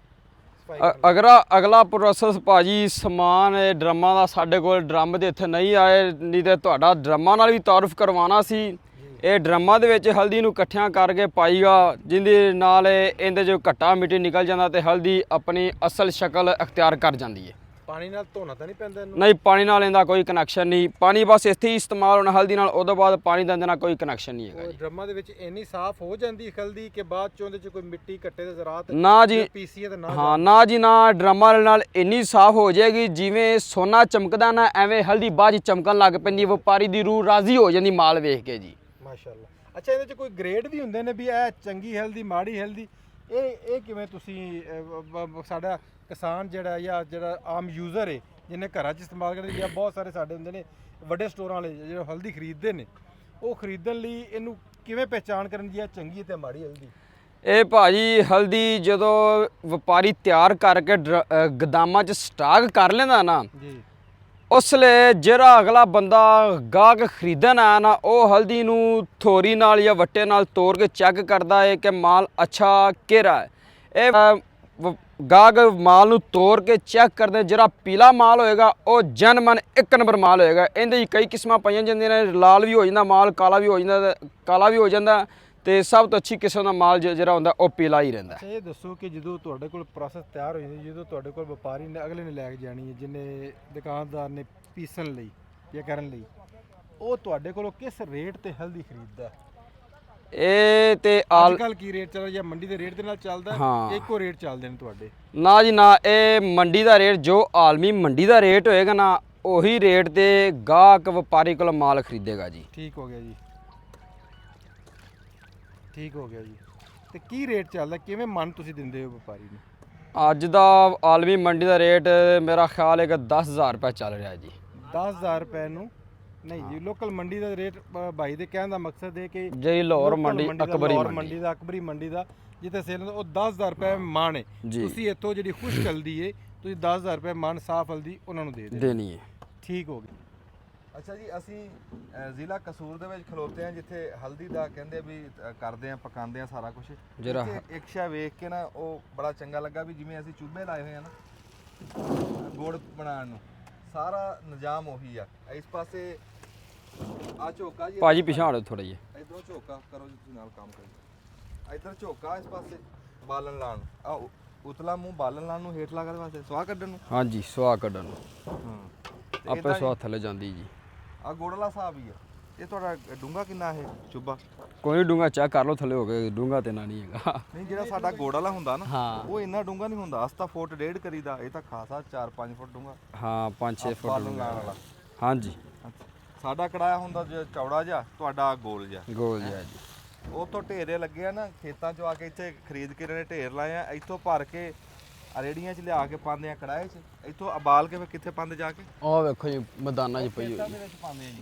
ਅਗਲਾ ਪ੍ਰੋਸੈਸ ਭਾਜੀ, ਸਮਾਨ ਇਹ ਡਰਮਾਂ ਦਾ ਸਾਡੇ ਕੋਲ ਡਰਮ ਦੇ ਇੱਥੇ ਨਹੀਂ ਆਏ, ਨਹੀਂ ਤੇ ਤੁਹਾਡਾ ਡਰਮਾਂ ਨਾਲ ਵੀ ਤਾਰਫ ਕਰਵਾਉਣਾ ਸੀ। ਇਹ ਡਰਮਾਂ ਦੇ ਵਿੱਚ ਹਲਦੀ ਨੂੰ ਇਕੱਠਿਆਂ ਕਰਕੇ ਪਾਈਗਾ, ਜਿਹਦੇ ਨਾਲ ਇਹਦੇ ਜੋ ਘੱਟਾ ਮਿੱਟੀ ਨਿਕਲ ਜਾਂਦਾ ਤੇ ਹਲਦੀ ਆਪਣੀ ਅਸਲ ਸ਼ਕਲ ਅਖਤਿਆਰ ਕਰ ਜਾਂਦੀ ਹੈ। ਪਾਣੀ ਨਾਲ ਧੋਣਾ ਤਾਂ ਨਹੀਂ ਪੈਂਦਾ ਇਹਨੂੰ? ਨਹੀਂ, ਪਾਣੀ ਨਾਲ ਇਹਦਾ ਕੋਈ ਕਨੈਕਸ਼ਨ ਨਹੀਂ। ਪਾਣੀ ਬਸ ਇੱਥੇ ਹੀ ਇਸਤੇਮਾਲ ਹੋਣਾ ਹਲਦੀ ਨਾਲ, ਉਹਦੇ ਬਾਅਦ ਪਾਣੀ ਦਾ ਨਾਲ ਕੋਈ ਕਨੈਕਸ਼ਨ ਨਹੀਂ ਹੈਗਾ ਜੀ। ਡਰਮਾਂ ਦੇ ਵਿੱਚ ਇੰਨੀ ਸਾਫ਼ ਹੋ ਜਾਂਦੀ ਹਲਦੀ ਕਿ ਬਾਅਦ ਚ ਉਹਦੇ ਚ ਕੋਈ ਮਿੱਟੀ ਘੱਟੇ ਦੇ ਜ਼ਰਾਤ ਨਾ ਜੀ, ਪੀਸੀਏ ਤੇ ਨਾ ਹਾਂ ਨਾ ਜੀ ਨਾ, ਡਰਮਾਂ ਨਾਲ ਇੰਨੀ ਸਾਫ਼ ਹੋ ਜਾਏਗੀ ਜਿਵੇਂ ਸੋਨਾ ਚਮਕਦਾ ਨਾ, ਐਵੇਂ ਹਲਦੀ ਬਾਅਦ ਚ ਚਮਕਣ ਲੱਗ ਪੈਂਦੀ। ਵਪਾਰੀ ਦੀ ਰੂਹ ਰਾਜ਼ੀ ਹੋ ਜਾਂਦੀ ਮਾਲ ਵੇਖ ਕੇ ਜੀ। ਮਾਸ਼ਾਅੱਲਾ। ਅੱਛਾ, ਇਹਦੇ ਚ ਕੋਈ ਗ੍ਰੇਡ ਵੀ ਹੁੰਦੇ ਨੇ ਵੀ ਇਹ ਚੰਗੀ ਹਲਦੀ ਮਾੜੀ ਹਲਦੀ, ਇਹ ਕਿਵੇਂ ਤੁਸੀਂ ਸਾਡਾ ਕਿਸਾਨ ਜਿਹੜਾ ਜਾਂ ਜਿਹੜਾ ਆਮ ਯੂਜ਼ਰ ਹੈ ਜਿਹਨੇ ਘਰਾਂ 'ਚ ਇਸਤੇਮਾਲ ਕਰਦੇ ਜਾਂ ਬਹੁਤ ਸਾਰੇ ਸਾਡੇ ਹੁੰਦੇ ਨੇ ਵੱਡੇ ਸਟੋਰਾਂ ਵਾਲੇ ਜਿਹੜੇ ਹਲਦੀ ਖਰੀਦਦੇ ਨੇ ਉਹ ਖਰੀਦਣ ਲਈ ਇਹਨੂੰ ਕਿਵੇਂ ਪਹਿਚਾਣ ਕਰਨ ਜੀ ਆ ਚੰਗੀ ਤੇ ਮਾੜੀ ਹਲਦੀ? ਇਹ ਭਾਜੀ ਹਲਦੀ ਜਦੋਂ ਵਪਾਰੀ ਤਿਆਰ ਕਰਕੇ ਗਦਾਮਾਂ 'ਚ ਸਟਾਕ ਕਰ ਲੈਂਦਾ ਨਾ, ਜੀ ਉਸ ਲਈ ਜਿਹੜਾ ਅਗਲਾ ਬੰਦਾ ਗਾਹਕ ਖਰੀਦਣ ਆਇਆ ਨਾ, ਉਹ ਹਲਦੀ ਨੂੰ ਥੋਰੀ ਨਾਲ ਜਾਂ ਵੱਟੇ ਨਾਲ ਤੋੜ ਕੇ ਚੈੱਕ ਕਰਦਾ ਹੈ ਕਿ ਮਾਲ ਅੱਛਾ ਕਿਹੜਾ ਹੈ। ਇਹ ਗਾਹਕ ਮਾਲ ਨੂੰ ਤੋੜ ਕੇ ਚੈੱਕ ਕਰਦੇ, ਜਿਹੜਾ ਪੀਲਾ ਮਾਲ ਹੋਏਗਾ ਉਹ ਜਨਮਨ 1 ਨੰਬਰ ਮਾਲ ਹੋਏਗਾ। ਇਹਦੇ 'ਚ ਕਈ ਕਿਸਮਾਂ ਪਾਈਆਂ ਜਾਂਦੀਆਂ ਨੇ, ਲਾਲ ਵੀ ਹੋ ਜਾਂਦਾ ਮਾਲ, ਕਾਲਾ ਵੀ ਹੋ ਜਾਂਦਾ, ਕਾਲਾ ਵੀ ਹੋ ਜਾਂਦਾ, ਤੇ ਸਭ ਤੋਂ ਅੱਛੀ ਕਿਸਮ ਦਾ ਮਾਲ ਜਿਹੜਾ ਹੁੰਦਾ ਉਹ ਪੀਲਾ ਹੀ ਰਹਿੰਦਾ। ਅੱਛਾ, ਇਹ ਦੱਸੋ ਕਿ ਜਦੋਂ ਤੁਹਾਡੇ ਕੋਲ ਪ੍ਰੋਸੈਸ ਤਿਆਰ ਹੋ ਜਾਂਦੀ, ਜਦੋਂ ਤੁਹਾਡੇ ਕੋਲ ਵਪਾਰੀ ਨੇ ਅਗਲੇ ਨੇ ਲੈ ਕੇ ਜਾਣੀ ਹੈ, ਜਿਹਨੇ ਦੁਕਾਨਦਾਰ ਨੇ ਪੀਸਣ ਲਈ ਜਾਂ ਕਰਨ ਲਈ, ਉਹ ਤੁਹਾਡੇ ਕੋਲੋਂ ਕਿਸ ਰੇਟ ਤੇ ਹਲਦੀ ਖਰੀਦਦਾ? ਇਹ ਤੇ ਅੱਜ ਕੱਲ ਕੀ ਰੇਟ ਚੱਲਦਾ ਜਾਂ ਮੰਡੀ ਦੇ ਰੇਟ ਦੇ ਨਾਲ ਚੱਲਦਾ? ਹਾਂ। ਇੱਕੋ ਰੇਟ ਚੱਲਦੇ ਨੇ ਤੁਹਾਡੇ? ਨਾ ਜੀ ਨਾ, ਇਹ ਮੰਡੀ ਦਾ ਰੇਟ ਜੋ ਆਲਮੀ ਮੰਡੀ ਦਾ ਰੇਟ ਹੋਏਗਾ ਨਾ, ਉਹੀ ਰੇਟ ਤੇ ਗਾਹਕ ਵਪਾਰੀ ਕੋਲ ਮਾਲ ਖਰੀਦੇਗਾ ਜੀ। ਠੀਕ ਹੋ ਗਿਆ ਜੀ, ਠੀਕ ਹੋ ਗਿਆ ਜੀ। ਤੇ ਕੀ ਰੇਟ ਚੱਲਦਾ, ਕਿਵੇਂ ਮਨ ਤੁਸੀਂ ਦਿੰਦੇ ਹੋ ਵਪਾਰੀ ਨੂੰ? ਅੱਜ ਦਾ ਆਲਮੀ ਮੰਡੀ ਦਾ ਰੇਟ ਮੇਰਾ ਖਿਆਲ ਹੈ ਕਿ 10,000 ਰੁਪਏ ਚੱਲ ਰਿਹਾ ਜੀ। 10,000 ਰੁਪਏ ਨੂੰ? ਨਹੀਂ ਜੀ, ਲੋਕਲ ਮੰਡੀ ਦਾ ਰੇਟ ਭਾਈ ਦੇ ਕਹਿਣ ਦਾ ਮਕਸਦ ਹੈ ਕਿ ਜੀ ਲਾਹੌਰ ਮੰਡੀ, ਅਕਬਰੀ ਲਾਹੌਰ ਮੰਡੀ ਮੰਡੀ ਦਾ, ਅਕਬਰੀ ਮੰਡੀ ਦਾ ਜਿੱਥੇ ਸੇਲ ਹੁੰਦਾ ਉਹ 10,000 ਰੁਪਏ ਮਣ ਹੈ। ਜੀ। ਤੁਸੀਂ ਇੱਥੋਂ ਜਿਹੜੀ ਖੁਸ਼ਕ ਹਲਦੀ ਹੈ ਤੁਸੀਂ 10,000 ਰੁਪਏ ਮਣ ਸਾਫ਼ ਹਲਦੀ ਉਹਨਾਂ ਨੂੰ ਦੇ ਦੇ। ਦੇਣੀ ਹੈ। ਠੀਕ ਹੋ ਗਿਆ। ਅੱਛਾ ਜੀ, ਅਸੀਂ ਜ਼ਿਲ੍ਹਾ ਕਸੂਰ ਦੇ ਵਿੱਚ ਖਲੋਤੇ ਆ, ਜਿੱਥੇ ਹਲਦੀ ਦਾ ਕਹਿੰਦੇ ਵੀ ਕਰਦੇ ਆ, ਪਕਾਉਂਦੇ ਆ ਸਾਰਾ ਕੁਝ। ਜਿਹੜਾ ਇੱਕ ਸ਼ੈ ਵੇਖ ਕੇ ਨਾ ਉਹ ਬੜਾ ਚੰਗਾ ਲੱਗਾ ਵੀ ਜਿਵੇਂ ਅਸੀਂ ਚੁੱਭੇ ਲਾਏ ਹੋਏ ਆ ਨਾ ਗੁੜ ਬਣਾਉਣ ਨੂੰ, ਸਾਰਾ ਨਿਜ਼ਾਮ ਉਹੀ ਆ। ਇਸ ਪਾਸੇ ਆ ਝੋਕਾ ਜੀ, ਭਾਜੀ ਪਿਛਾਂ ਹਟੋ ਥੋੜਾ ਜਿਹਾ। ਇਧਰੋਂ ਝੋਕਾ ਕਰੋ ਜੀ, ਤੁਸੀਂ ਨਾਲ ਕੰਮ ਕਰੋ। ਇਧਰ ਝੋਕਾ, ਇਸ ਪਾਸੇ ਬਾਲਣ ਲਾਉਣ, ਆ ਉਤਲਾ ਮੂੰਹ ਬਾਲਣ ਲਾਉਣ ਨੂੰ, ਹੇਠ ਲਾਗਣ ਵਾਸਤੇ, ਸਵਾਹ ਕੱਢਣ ਨੂੰ। ਹਾਂਜੀ, ਸੁਆਹ ਕੱਢਣ ਨੂੰ ਤੇ ਆਪੇ ਏਦਾਂ ਹੀ ਸੁਆਹ ਥੱਲੇ ਜਾਂਦੀ ਜੀ। ਆ ਗੁੜ ਵਾਲਾ ਹਿਸਾਬ ਹੀ ਆ। ਇਹ ਤੁਹਾਡਾ ਡੂੰਘਾ ਕਿੰਨਾ ਇਹ ਚੁੱਭਾ? ਕੋਈ ਡੂੰਗਾ ਚੈੱਕ ਕਰ ਲਓ ਥੱਲੇ ਹੋ ਕੇ, ਡੂੰਗਾ ਤੇ ਨਾ ਨਹੀਂ ਹੈਗਾ। ਨਹੀਂ, ਜਿਹੜਾ ਸਾਡਾ ਗੁੜ ਵਾਲਾ ਹੁੰਦਾ ਨਾ, ਹਾਂ। ਉਹ ਇੰਨਾ ਡੂੰਘਾ ਨਹੀਂ ਹੁੰਦਾ। ਅਸਤਾ ਫੁੱਟ ਡੇਢ ਕਰੀਦਾ, ਇਹ ਤਾਂ ਖਾਸਾ 4-5 ਫੁੱਟ ਡੂੰਘਾ। ਹਾਂ 5-6 ਫੁੱਟ ਬਾਲਣ ਡੂੰਘਾ। ਲਾਉਣ ਵਾਲਾ। ਹਾਂਜੀ, ਸਾਡਾ ਕੜਾਇਆ ਹੁੰਦਾ ਚੌੜਾ ਜਿਹਾ, ਤੁਹਾਡਾ ਗੋਲ ਜਿਹਾ। ਗੋਲ ਜਿਹਾ ਜੀ। ਉੱਥੋਂ ਢੇਰੇ ਲੱਗੇ ਆ ਨਾ, ਖੇਤਾਂ ਚੋਂ ਆ ਕੇ ਇੱਥੇ ਖਰੀਦ ਕੇ ਇਹਨਾਂ ਨੇ ਢੇਰ ਲਾਏ ਆ। ਇੱਥੋਂ ਭਰ ਕੇ ਰੇੜੀਆਂ 'ਚ ਲਿਆ ਕੇ ਪਾਉਂਦੇ ਆ ਕੜਾਏ 'ਚ, ਇੱਥੋਂ ਉਬਾਲ ਕੇ ਫਿਰ ਕਿੱਥੇ ਪਾਉਂਦੇ ਜਾ ਕੇ? ਉਹ ਵੇਖੋ ਜੀ, ਮੈਦਾਨਾਂ 'ਚ ਪਈ ਖੇਤਾਂ ਹੋਈ। ਦੇ ਵਿੱਚ ਪਾਉਂਦੇ ਆ ਜੀ।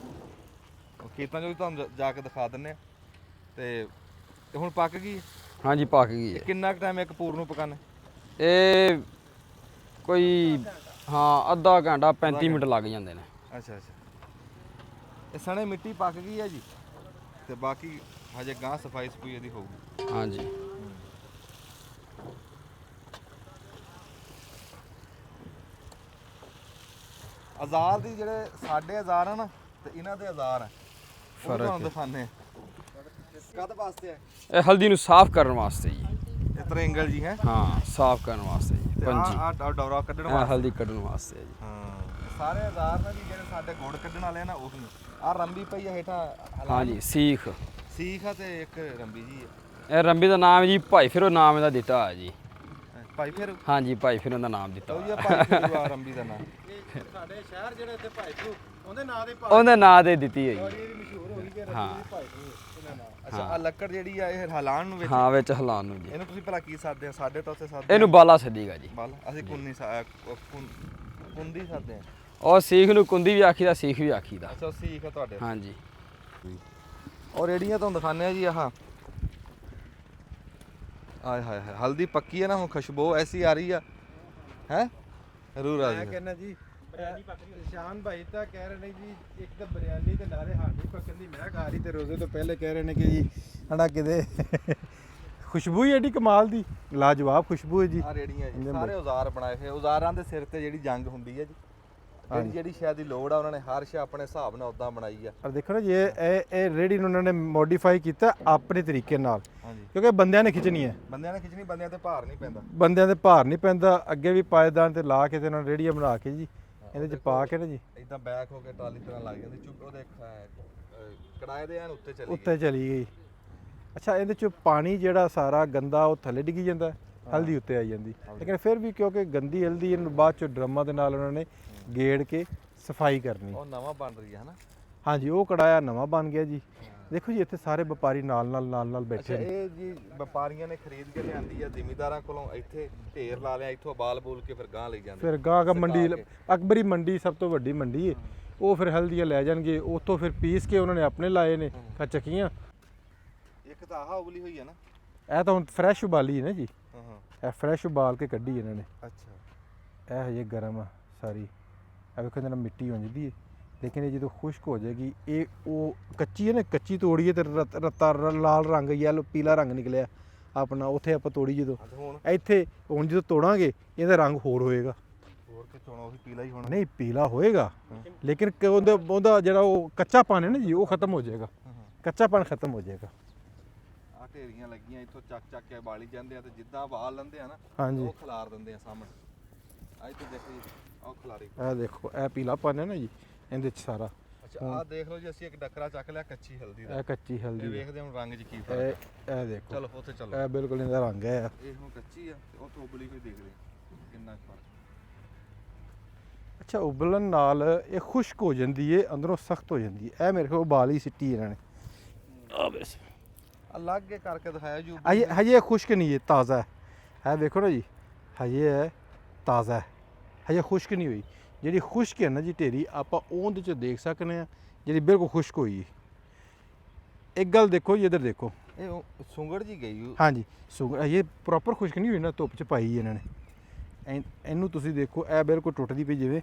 ਉਹ ਖੇਤਾਂ 'ਚ ਵੀ ਤੁਹਾਨੂੰ ਜਾ ਕੇ ਦਿਖਾ ਦਿੰਨੇ ਆ। ਤੇ ਹੁਣ ਪੱਕ ਗਈ। ਹਾਂਜੀ, ਪੱਕ ਗਈ ਹੈ। ਕਿੰਨਾ ਕੁ ਟਾਈਮ ਇੱਕ ਪੂਰ ਨੂੰ ਪਕਾਉਣਾ? ਇਹ ਕੋਈ ਹਾਂ ਅੱਧਾ ਘੰਟਾ 35 ਮਿੰਟ ਲੱਗ ਜਾਂਦੇ ਨੇ। ਅੱਛਾ ਅੱਛਾ, ਇਹ ਸਣੇ ਮਿੱਟੀ ਪੱਕ ਗਈ ਹੈ ਜੀ, ਤੇ ਬਾਕੀ ਹਜੇ ਗਾਂ ਸਫਾਈ ਸਫੂਈ ਇਹਦੀ ਹੋਊਗੀ। ਹਾਂਜੀ, ਹਜ਼ਾਰ ਦੀ ਜਿਹੜੇ ਸਾਡੇ ਹਜ਼ਾਰ ਆ ਨਾ, ਤੇ ਇਹਨਾਂ ਦੇ ਹਜ਼ਾਰ ਆ, ਉਹ ਫਰਕ ਤੁਹਾਨੂੰ ਹੈ। ਦਿਖਾਣੇ ਆ। ਕਦ ਵਾਸਤੇ ਹੈ ਇਹ ਹਲਦੀ ਨੂੰ ਸਾਫ਼ ਕਰਨ ਵਾਸਤੇ ਜੀ। ਇਹ ਤਰੇਂਗਲ ਜੀ ਹੈ? ਹਾਂ, ਸਾਫ਼ ਕਰਨ ਵਾਸਤੇ ਜੀ। ਤੇ ਪੰਜੀ ਆ ਡੌਰਾ ਕੱਢਣ ਇਹ ਵਾਸਤੇ। ਹਲਦੀ ਕੱਢਣ ਵਾਸਤੇ ਹੈ ਜੀ। ਹਾਂ, ਸਾਰੇ ਹਜ਼ਾਰ ਨੇ ਜੀ ਜਿਹੜੇ ਸਾਡੇ ਗੁੜ ਕੱਢਣ ਵਾਲੇ ਆ ਨਾ, ਉਹ ਆ ਰੰਬੀ ਪਈ ਆ ਹੇਠਾਂ। ਹਾਂਜੀ, ਸੀਖ। ਸੀਖ ਆ ਤੇ ਇੱਕ ਰੰਬੀ ਜੀ ਆ। ਇਹ ਰੰਬੀ ਦਾ ਨਾਮ ਜੀ ਭਾਈ ਫਿਰੋ ਨਾਮ ਇਹਦਾ ਦਿੱਤਾ ਹੋਇਆ ਜੀ। ਭਾਈ ਫਿਰ ਹਾਂਜੀ, ਭਾਈ ਫਿਰੋ ਦਾ ਨਾਮ ਦਿੱਤਾ ਲਓ ਜੀ, ਹੋਇਆ। ਆ ਭਾਈ ਫਿਰ ਆ ਰੰਬੀ ਦਾ ਨਾਮ। ਸਾਡੇ ਸ਼ਹਿਰ ਜਿਹੜੇ ਇੱਥੇ ਭਾਈ ਫਰੂ ਉਹਦੇ ਨਾਂ ਦੇ ਉਹਦੇ ਨਾਂ ਤੇ ਦਿੱਤੀ ਹੈ ਜੀ। ਇਹਦੀ ਮਸ਼ਹੂਰ ਹੋਈ ਕਿ ਹਾਂ। ਭਾਈ ਫਰੂ ਇਹਨਾਂ ਨਾਲ। ਅੱਛਾ, ਆ ਲੱਕੜ ਜਿਹੜੀ ਆ ਇਹ ਹਲਾਣ ਨੂੰ ਵਿੱਚ, ਹਾਂ, ਵਿੱਚ ਹਲਾਨ ਨੂੰ ਜੀ। ਇਹਨੂੰ ਤੁਸੀਂ ਭਲਾ ਕੀ ਸਾਦੇ ਆ? ਸਾਡੇ ਤਾਂ ਉੱਥੇ ਸਾਦੇ ਇਹਨੂੰ ਬਾਲਾ ਸੱਦੀਗਾ ਜੀ। ਬਲ ਅਸੀਂ ਕੁੰਦੀ ਸਾਦੇ ਆ। ਉਹ ਸੀਖ ਨੂੰ ਕੁੰਦੀ ਵੀ ਆਖੀਦਾ, ਸੀਖ ਵੀ ਆਖੀਦਾ। ਅੱਛਾ, ਸੀਖ ਆ ਤੁਹਾਡੇ। ਹਾਂਜੀ, ਔਰ ਰੇੜੀਆਂ ਤੁਹਾਨੂੰ ਦਿਖਾਣੇ ਆ ਜੀ। ਆਹ ਆਏ ਹਾਏ ਹਾਏ, ਹਲਦੀ ਪੱਕੀ ਹੈ ਨਾ, ਹੁਣ ਖੁਸ਼ਬੂ ਐਸੀ ਆ ਰਹੀ ਆ ਹੈ ਰੂਰਾ ਮੈਂ ਜੀ। ਕਹਿੰਦਾ ਜੀ ਸ਼ਾਨ ਭਾਈ ਤਾਂ ਕਹਿ ਰਹੇ ਨੇ ਜੀ ਇੱਕ ਤਾਂ ਬਰਿਆਨੀ ਤੇ ਨਾਲੇ ਹਾਂਡੀ ਪੱਕਣ ਦੀ ਮੈਂ ਖਾ ਰਹੀ, ਤੇ ਰੋਜ਼ੇ ਤੋਂ ਪਹਿਲੇ ਕਹਿ ਰਹੇ ਨੇ ਕਿ ਜੀ ਹਣਾ ਕਿਤੇ ਖੁਸ਼ਬੂ ਹੀ ਐਡੀ ਕਮਾਲ ਦੀ, ਲਾਜਵਾਬ ਖੁਸ਼ਬੂ ਹੈ ਜੀ। ਆ ਰੇੜੀਆਂ ਜੀ, ਸਾਰੇ ਔਜ਼ਾਰ ਬਣਾਏ ਹੋਏ। ਔਜ਼ਾਰਾਂ ਦੇ ਸਿਰ ਤੇ ਜਿਹੜੀ ਜੰਗ ਹੁੰਦੀ ਹੈ ਜੀ, ਜਿਹੜੀ ਸ਼ਾਇਦ ਦੀ ਲੋੜ ਆ, ਉਹਨਾਂ ਨੇ ਹਰ ਸ਼ੈ ਆਪਣੇ ਹਿਸਾਬ ਨਾਲ ਉਦਾਂ ਬਣਾਈ ਆ। ਔਰ ਦੇਖੋ ਨਾ ਜੀ ਇਹ ਰੇੜੀ ਨੂੰ ਉਹਨਾਂ ਨੇ ਮੋਡੀਫਾਈ ਕੀਤਾ ਆਪਣੇ ਤਰੀਕੇ ਨਾਲ, ਹਾਂਜੀ, ਕਿਉਂਕਿ ਬੰਦਿਆਂ ਨੇ ਖਿੱਚਣੀ ਹੈ, ਬੰਦਿਆਂ ਨੇ ਖਿੱਚਣੀ, ਬੰਦਿਆਂ ਤੇ ਭਾਰ ਨਹੀਂ ਪੈਂਦਾ। ਬੰਦਿਆਂ ਦੇ ਭਾਰ ਨਹੀਂ ਪੈਂਦਾ। ਅੱਗੇ ਵੀ ਪਾਇਦਾਨ ਤੇ ਲਾ ਕੇ ਤੇ ਉਹਨਾਂ ਨੇ ਰੇੜੀਆਂ ਬਣਾ ਕੇ ਜੀ ਇਹਦੇ ਚ ਪਾ ਕੇ ਨਾ ਜੀ ਇਦਾਂ ਬੈਕ ਹੋ ਕੇ ਟਰਾਲੀ ਤਰ੍ਹਾਂ ਲੱਗ ਜਾਂਦੀ, ਚੁੱਪ ਉਹਦੇ ਕੜਾਏ ਦੇ ਐਨ ਉੱਤੇ ਚਲੀ ਗਈ। ਉੱਤੇ ਚਲੀ ਗਈ। ਅੱਛਾ, ਇਹਦੇ ਚ ਪਾਣੀ ਜਿਹੜਾ ਸਾਰਾ ਗੰਦਾ ਉਹ ਥੱਲੇ ਡਿੱਗੀ ਜਾਂਦਾ, ਹਲਦੀ ਉੱਤੇ ਆਈ ਜਾਂਦੀ। ਲੇਕਿਨ ਫਿਰ ਵੀ ਕਿਉਂਕਿ ਗੰਦੀ ਹਲਦੀ ਇਹਨੂੰ ਬਾਅਦ ਚ ਡਰਮਾਂ ਦੇ ਨਾਲ ਉਹਨਾਂ ਨੇ ਗੇੜ ਕੇ ਸਫਾਈ ਕਰਨੀ। ਉਹ ਨਵਾਂ ਬਣ ਰਹੀ ਹੈ ਹਨਾ? ਹਾਂਜੀ, ਉਹ ਕੜਾਇਆ ਨਵਾਂ ਬਣ ਗਿਆ ਜੀ। ਦੇਖੋ ਜੀ ਇੱਥੇ ਸਾਰੇ ਵਪਾਰੀ ਨਾਲ ਅੱਛਾ, ਬੈਠੇ ਨੇ। ਇਹ ਜੀ ਵਪਾਰੀਆਂ ਨੇ ਖਰੀਦ ਕੇ ਲਿਆਂਦੀ ਆ ਜ਼ਿਮੀਦਾਰਾਂ ਕੋਲੋਂ, ਇੱਥੇ ਢੇਰ ਲਾ ਲਿਆ, ਇੱਥੋਂ ਬਾਲ ਬੂਲ ਕੇ ਫਿਰ ਗਾਂ ਲਈ ਜਾਂਦੇ। ਫਿਰ ਗਾਂ ਮੰਡੀ, ਅਕਬਰੀ ਮੰਡੀ ਸਭ ਤੋਂ ਵੱਡੀ ਮੰਡੀ ਹੈ। ਉਹ ਫਿਰ ਹਲਦੀਆਂ ਲੈ ਜਾਣਗੇ, ਉੱਥੋਂ ਫਿਰ ਪੀਸ ਕੇ ਉਹਨਾਂ ਨੇ ਆਪਣੇ ਲਾਏ ਨੇ ਚੱਕੀਆਂ। ਇੱਕ ਤਾਂ ਆਹ ਉਬਲੀ ਹੋਈ ਹੈ ਨਾ। ਇਹ ਤਾਂ ਹੁਣ ਫਰੈਸ਼ ਉਬਾਲੀ ਹੈ ਨਾ ਜੀ, ਹਾਂ ਹਾਂ ਇਹ ਫਰੈਸ਼ ਉਬਾਲ ਕੇ ਕੱਢੀ ਇਹਨਾਂ ਨੇ। ਅੱਛਾ। ਇਹ ਹਜੇ ਗਰਮ ਆ ਸਾਰੀ, ਇਹ ਵੇਖੋ ਇਹਦੇ ਨਾਲ ਮਿੱਟੀ ਹੋ ਜਾਂਦੀ ਹੈ, ਲੇਕਿਨ ਇਹ ਜਦੋਂ ਖੁਸ਼ਕ ਹੋ ਜਾਏਗੀ, ਇਹ ਉਹ ਕੱਚੀ ਹੈ ਨਾ, ਕੱਚੀ ਤੋੜੀਏ ਤੇ ਰੱਤਾ ਲਾਲ ਰੰਗ ਯੈਲੋ ਪੀਲਾ ਰੰਗ ਨਿਕਲਿਆ ਆਪਣਾ, ਉੱਥੇ ਆਪਾਂ ਤੋੜੀ ਜਦੋਂ ਹੁਣ ਇੱਥੇ ਹੁਣ ਜਦੋਂ ਤੋੜਾਂਗੇ ਇਹਦਾ ਰੰਗ ਹੋਰ ਹੋਏਗਾ। ਹੋਰ ਕਿ ਚੋਣਾ ਉਹੀ ਪੀਲਾ ਹੀ ਹੋਣਾ। ਨਹੀਂ ਪੀਲਾ ਹੋਏਗਾ, ਲੇਕਿਨ ਉਹਦਾ ਜਿਹੜਾ ਉਹ ਕੱਚਾਪਨ ਹੈ ਨਾ ਜੀ, ਉਹ ਖਤਮ ਹੋ ਜਾਏਗਾ, ਕੱਚਾਪਨ ਖਤਮ ਹੋ ਜਾਏਗਾ। ਆ ਢੇਰੀਆਂ ਲੱਗੀਆਂ, ਇੱਥੋਂ ਚੱਕ ਕੇ ਬਾਲੀ ਜਾਂਦੇ ਆ ਤੇ ਜਿੱਦਾਂ ਬਾਲ ਲੈਂਦੇ ਆ ਨਾ, ਹਾਂਜੀ ਉਹ ਖਿਲਾਰ ਦਿੰਦੇ ਆ ਸਾਹਮਣੇ। ਅੱਜ ਤੋਂ ਦੇਖੋ ਜੀ, ਆਹ ਖਿਲਾਰੀ। ਇਹ ਦੇਖੋ ਇਹ ਪੀਲਾਪਨ ਹੈ ਨਾ ਜੀ ਇਹਦੇ ਚ ਸਾਰਾ। ਅੱਛਾ ਆਹ ਦੇਖ ਲਓ ਜੀ, ਅਸੀਂ ਇੱਕ ਡੱਕਰਾ ਚੱਕ ਲਿਆ ਕੱਚੀ ਹਲਦੀ ਦਾ। ਇਹ ਕੱਚੀ ਇਹ ਹਲਦੀ ਹੈ। ਵੇਖਦੇ ਹਾਂ ਹੁਣ ਰੰਗ 'ਚ ਕੀ ਫਰਕ ਹੈ। ਇਹ ਦੇਖੋ, ਚਲੋ ਉੱਥੇ ਚਲੋ। ਇਹ ਬਿਲਕੁਲ ਇਹਦਾ ਰੰਗ ਹੈ। ਇਹ ਹੁਣ ਕੱਚੀ ਆ ਤੇ ਉੱਥੋਂ ਉਬਲੀ ਹੋਈ ਦੇਖਦੇ ਹਾਂ ਕਿੰਨਾ ਫਰਕ। ਅੱਛਾ ਉਬਲਣ ਨਾਲ ਇਹ ਖੁਸ਼ਕ ਹੋ ਜਾਂਦੀ ਹੈ, ਅੰਦਰੋਂ ਸਖਤ ਹੋ ਜਾਂਦੀ ਹੈ। ਇਹ ਮੇਰੇ ਕੋਲ ਉਬਾਲ ਹੀ ਸਿੱਟੀ ਇਹਨਾਂ ਨੇ। ਅਲੱਗ ਕੇ ਕਰਕੇ ਦਿਖਾਇਆ ਜੀ। ਹਜੇ ਇਹ ਖੁਸ਼ਕ ਨਹੀਂ ਹੈ, ਤਾਜ਼ਾ ਹੈ। ਇਹ ਵੇਖੋ ਨਾ ਜੀ, ਹਜੇ ਇਹ ਤਾਜ਼ਾ ਹੈ, ਹਜੇ ਖੁਸ਼ਕ ਨਹੀਂ ਹੋਈ। ਜਿਹੜੀ ਖੁਸ਼ਕ ਹੈ ਨਾ ਜੀ ਢੇਰੀ, ਆਪਾਂ ਉਹਦੇ ਚ ਦੇਖ ਸਕਦੇ ਹਾਂ ਜਿਹੜੀ ਬਿਲਕੁਲ ਖੁਸ਼ਕ ਹੋਈ ਹੈ। ਇੱਕ ਗੱਲ ਦੇਖੋ ਜੀ, ਇੱਧਰ ਦੇਖੋ, ਇਹ ਸੁੰਗੜ ਜੀ ਗਈ। ਹਾਂਜੀ ਹਜੇ ਪ੍ਰੋਪਰ ਖੁਸ਼ਕ ਨਹੀਂ ਹੋਈ ਨਾ, ਧੁੱਪ ਚ ਪਾਈ ਇਹਨਾਂ ਨੇ। ਇਹਨੂੰ ਤੁਸੀਂ ਦੇਖੋ, ਇਹ ਬਿਲਕੁਲ ਟੁੱਟਦੀ ਪਈ ਜਿਵੇਂ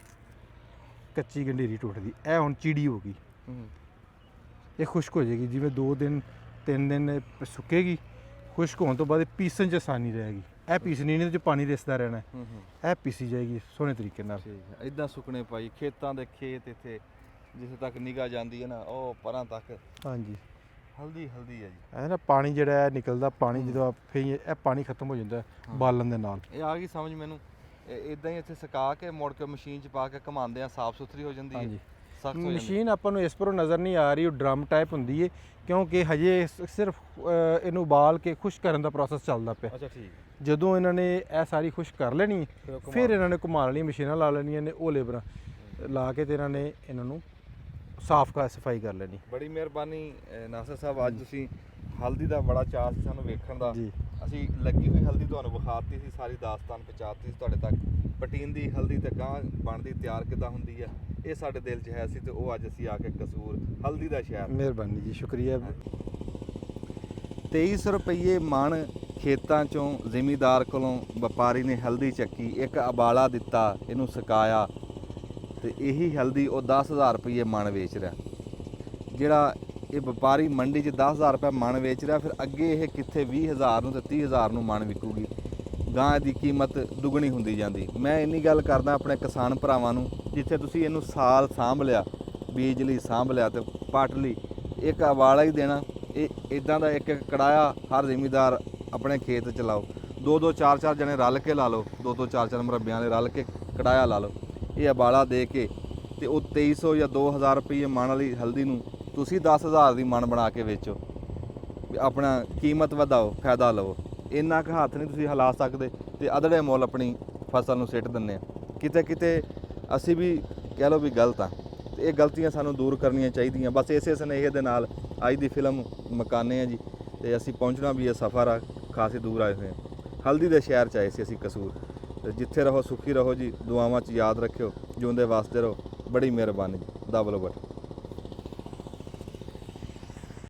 ਕੱਚੀ ਗੰਢੀਰੀ ਟੁੱਟਦੀ। ਇਹ ਹੁਣ ਚੀੜੀ ਹੋ ਗਈ, ਇਹ ਖੁਸ਼ਕ ਹੋ ਜਾਏਗੀ। ਜਿਵੇਂ 2 ਦਿਨ 3 ਦਿਨ ਸੁੱਕੇਗੀ, ਖੁਸ਼ਕ ਹੋਣ ਤੋਂ ਬਾਅਦ ਇਹ ਪੀਸਣ 'ਚ ਆਸਾਨੀ ਰਹੇਗੀ। ਇਹ ਪੀਸਣੀ ਨਹੀਂ, ਇਹਦੇ 'ਚ ਪਾਣੀ ਰਿਸਦਾ ਰਹਿਣਾ, ਇਹ ਪੀਸੀ ਜਾਏਗੀ ਸੋਹਣੇ ਤਰੀਕੇ ਨਾਲ। ਇਦਾਂ ਸੁੱਕਣੇ ਪਾਈ ਖੇਤਾਂ ਦੇ ਖੇਤ ਇੱਥੇ ਜਿੱਥੇ ਤੱਕ ਨਿਗਾਹ ਜਾਂਦੀ ਹੈ ਨਾ, ਉਹ ਪਰਾਂ ਤੱਕ ਹਾਂਜੀ ਹਲਦੀ ਹਲਦੀ ਹੈ ਜੀ। ਇਹ ਨਾ ਪਾਣੀ ਜਿਹੜਾ ਹੈ ਨਿਕਲਦਾ, ਪਾਣੀ ਜਦੋਂ ਫਿਰ ਇਹ ਪਾਣੀ ਖਤਮ ਹੋ ਜਾਂਦਾ ਬਾਲਣ ਦੇ ਨਾਲ। ਇਹ ਆ ਗਈ ਸਮਝ ਮੈਨੂੰ। ਇਦਾਂ ਹੀ ਇੱਥੇ ਸੁਕਾ ਕੇ ਮੁੜ ਕੇ ਮਸ਼ੀਨ 'ਚ ਪਾ ਕੇ ਘੁਮਾਉਂਦੇ ਆ, ਸਾਫ਼ ਸੁਥਰੀ ਹੋ ਜਾਂਦੀ ਹੈ, ਹਾਂਜੀ ਸਖਤ ਹੋ ਜਾਂਦੀ। ਮਸ਼ੀਨ ਆਪਾਂ ਨੂੰ ਇਸ ਪਰੋਂ ਨਜ਼ਰ ਨਹੀਂ ਆ ਰਹੀ, ਉਹ ਡਰਮ ਟਾਈਪ ਹੁੰਦੀ ਹੈ, ਕਿਉਂਕਿ ਹਜੇ ਸਿਰਫ ਇਹਨੂੰ ਉਬਾਲ ਕੇ ਖੁਸ਼ਕ ਕਰਨ ਦਾ ਪ੍ਰੋਸੈਸ ਚੱਲਦਾ ਪਿਆ। ਅੱਛਾ ਠੀਕ। ਜਦੋਂ ਇਹਨਾਂ ਨੇ ਇਹ ਸਾਰੀ ਖੁਸ਼ਕ ਕਰ ਲੈਣੀ, ਫਿਰ ਇਹਨਾਂ ਨੇ ਘੁਮਾ ਲੈਣੀ, ਮਸ਼ੀਨਾਂ ਲਾ ਲੈਣੀਆਂ ਨੇ, ਉਹ ਲੇਬਰਾਂ ਲਾ ਕੇ ਤੇ ਇਹਨਾਂ ਨੂੰ ਸਾਫ਼ ਸਫਾਈ ਕਰ ਲੈਣੀ। ਬੜੀ ਮਿਹਰਬਾਨੀ ਨਾਸਰ ਸਾਹਿਬ, ਅੱਜ ਤੁਸੀਂ ਹਲਦੀ ਦਾ ਬੜਾ ਚਾਅ ਸੀ ਸਾਨੂੰ ਵੇਖਣ ਦਾ। ਜੀ ਅਸੀਂ ਲੱਗੀ ਹੋਈ ਹਲਦੀ ਤੁਹਾਨੂੰ ਵਿਖਾਤੀ ਸੀ, ਸਾਰੀ ਦਾਸਤਾਨ ਪਹੁੰਚਾਤੀ ਸੀ ਤੁਹਾਡੇ ਤੱਕ। ਪਟੀਨ ਦੀ ਹਲਦੀ ਤੇ ਗਾਂ ਬਣਦੀ ਤਿਆਰ ਕਿੱਦਾਂ ਹੁੰਦੀ ਹੈ, ਇਹ ਸਾਡੇ ਦਿਲ 'ਚ ਹੈ ਸੀ, ਤੇ ਉਹ ਅੱਜ ਅਸੀਂ ਆ ਕੇ ਕਸੂਰ ਹਲਦੀ ਦਾ ਸ਼ਹਿਰ। ਮਿਹਰਬਾਨੀ ਜੀ, ਸ਼ੁਕਰੀਆ। 2300 ਰੁਪਏ ਮਣ ਖੇਤਾਂ 'ਚੋਂ ਜ਼ਿਮੀਂਦਾਰ ਕੋਲੋਂ ਵਪਾਰੀ ਨੇ ਹਲਦੀ ਚੱਕੀ, ਇੱਕ ਉਬਾਲਾ ਦਿੱਤਾ, ਇਹਨੂੰ ਸੁਕਾਇਆ, ਤੇ ਇਹੀ ਹਲਦੀ ਉਹ 10000 ਰੁਪਏ ਮਣ ਵੇਚ ਰਿਹਾ। ਜਿਹੜਾ ਇਹ ਵਪਾਰੀ ਮੰਡੀ 'ਚ 10000 ਰੁਪਏ ਮਣ ਵੇਚ ਰਿਹਾ, ਫਿਰ ਅੱਗੇ ਇਹ ਕਿੱਥੇ 20000 ਨੂੰ ਤੇ 30000 ਨੂੰ ਮਣ ਵਿਕੂਗੀ। ਗਾਂ ਦੀ ਕੀਮਤ ਦੁੱਗਣੀ ਹੁੰਦੀ ਜਾਂਦੀ। ਮੈਂ ਇੰਨੀ ਗੱਲ ਕਰਦਾ ਆਪਣੇ ਕਿਸਾਨ ਭਰਾਵਾਂ ਨੂੰ, ਜਿੱਥੇ ਤੁਸੀਂ ਇਹਨੂੰ ਸਾਲ ਸਾਂਭ ਲਿਆ, ਬੀਜ ਲਈ ਸਾਂਭ ਲਿਆ ਤੇ ਪੱਟ ਲਈ, ਇੱਕ ਉਬਾਲਾ ਹੀ ਦੇਣਾ। ਇਹ ਇਦਾਂ ਦਾ ਇੱਕ ਇੱਕ ਕੜਾਇਆ ਹਰ ਜ਼ਿਮੀਂਦਾਰ ਆਪਣੇ ਖੇਤ 'ਚ ਲਾਓ, 2-2 4-4 ਜਣੇ ਰਲ ਕੇ ਲਾ ਲਓ, 2-2 4-4 ਮੁਰੱਬਿਆਂ ਦੇ ਰਲ ਕੇ ਕੜਾਇਆ ਲਾ ਲਓ। ਇਹ ਉਬਾਲਾ ਦੇ ਕੇ ਤੇ ਉਹ 2300 ਜਾਂ 2000 ਰੁਪਏ ਮਣ ਵਾਲੀ ਹਲਦੀ ਨੂੰ ਤੁਸੀਂ 10000 ਦੀ ਮਣ ਬਣਾ ਕੇ ਵੇਚੋ, ਆਪਣਾ ਕੀਮਤ ਵਧਾਓ, ਫਾਇਦਾ ਲਵੋ। ਇੰਨਾ ਕੁ ਹੱਥ ਨਹੀਂ ਤੁਸੀਂ ਹਿਲਾ ਸਕਦੇ, ਤੇ ਅਧੜੇ ਮੁੱਲ ਆਪਣੀ ਫਸਲ ਨੂੰ ਸਿੱਟ ਦਿੰਦੇ ਆ। ਕਿਤੇ ਕਿਤੇ ਅਸੀਂ ਵੀ ਕਹਿ ਲਓ ਵੀ ਗਲਤ ਆ, ਤੇ ਇਹ ਗਲਤੀਆਂ ਸਾਨੂੰ ਦੂਰ ਕਰਨੀਆਂ ਚਾਹੀਦੀਆਂ। ਬਸ ਇਸੇ ਸੁਨੇਹੇ ਦੇ ਨਾਲ ਅੱਜ ਦੀ ਫਿਲਮ ਮੁਕਾਉਂਦੇ ਆ ਜੀ, ਤੇ ਅਸੀਂ ਪਹੁੰਚਣਾ ਵੀ ਇਹ ਸਫ਼ਰ ਆ, ਖਾਸੀ ਦੂਰ ਆਏ ਹੋਏ ਹਾਂ। ਹਲਦੀ ਦੇ ਸ਼ਹਿਰ 'ਚ ਆਏ ਸੀ ਅਸੀਂ ਕਸੂਰ, ਤੇ ਜਿੱਥੇ ਰਹੋ ਸੁਖੀ ਰਹੋ ਜੀ, ਦੁਆਵਾਂ 'ਚ ਯਾਦ ਰੱਖਿਓ, ਜਿਉਂਦੇ ਵਾਸਤੇ ਰਹੋ। ਬੜੀ ਮਿਹਰਬਾਨੀ ਜੀ, ਦਬਲੋ ਬਟ।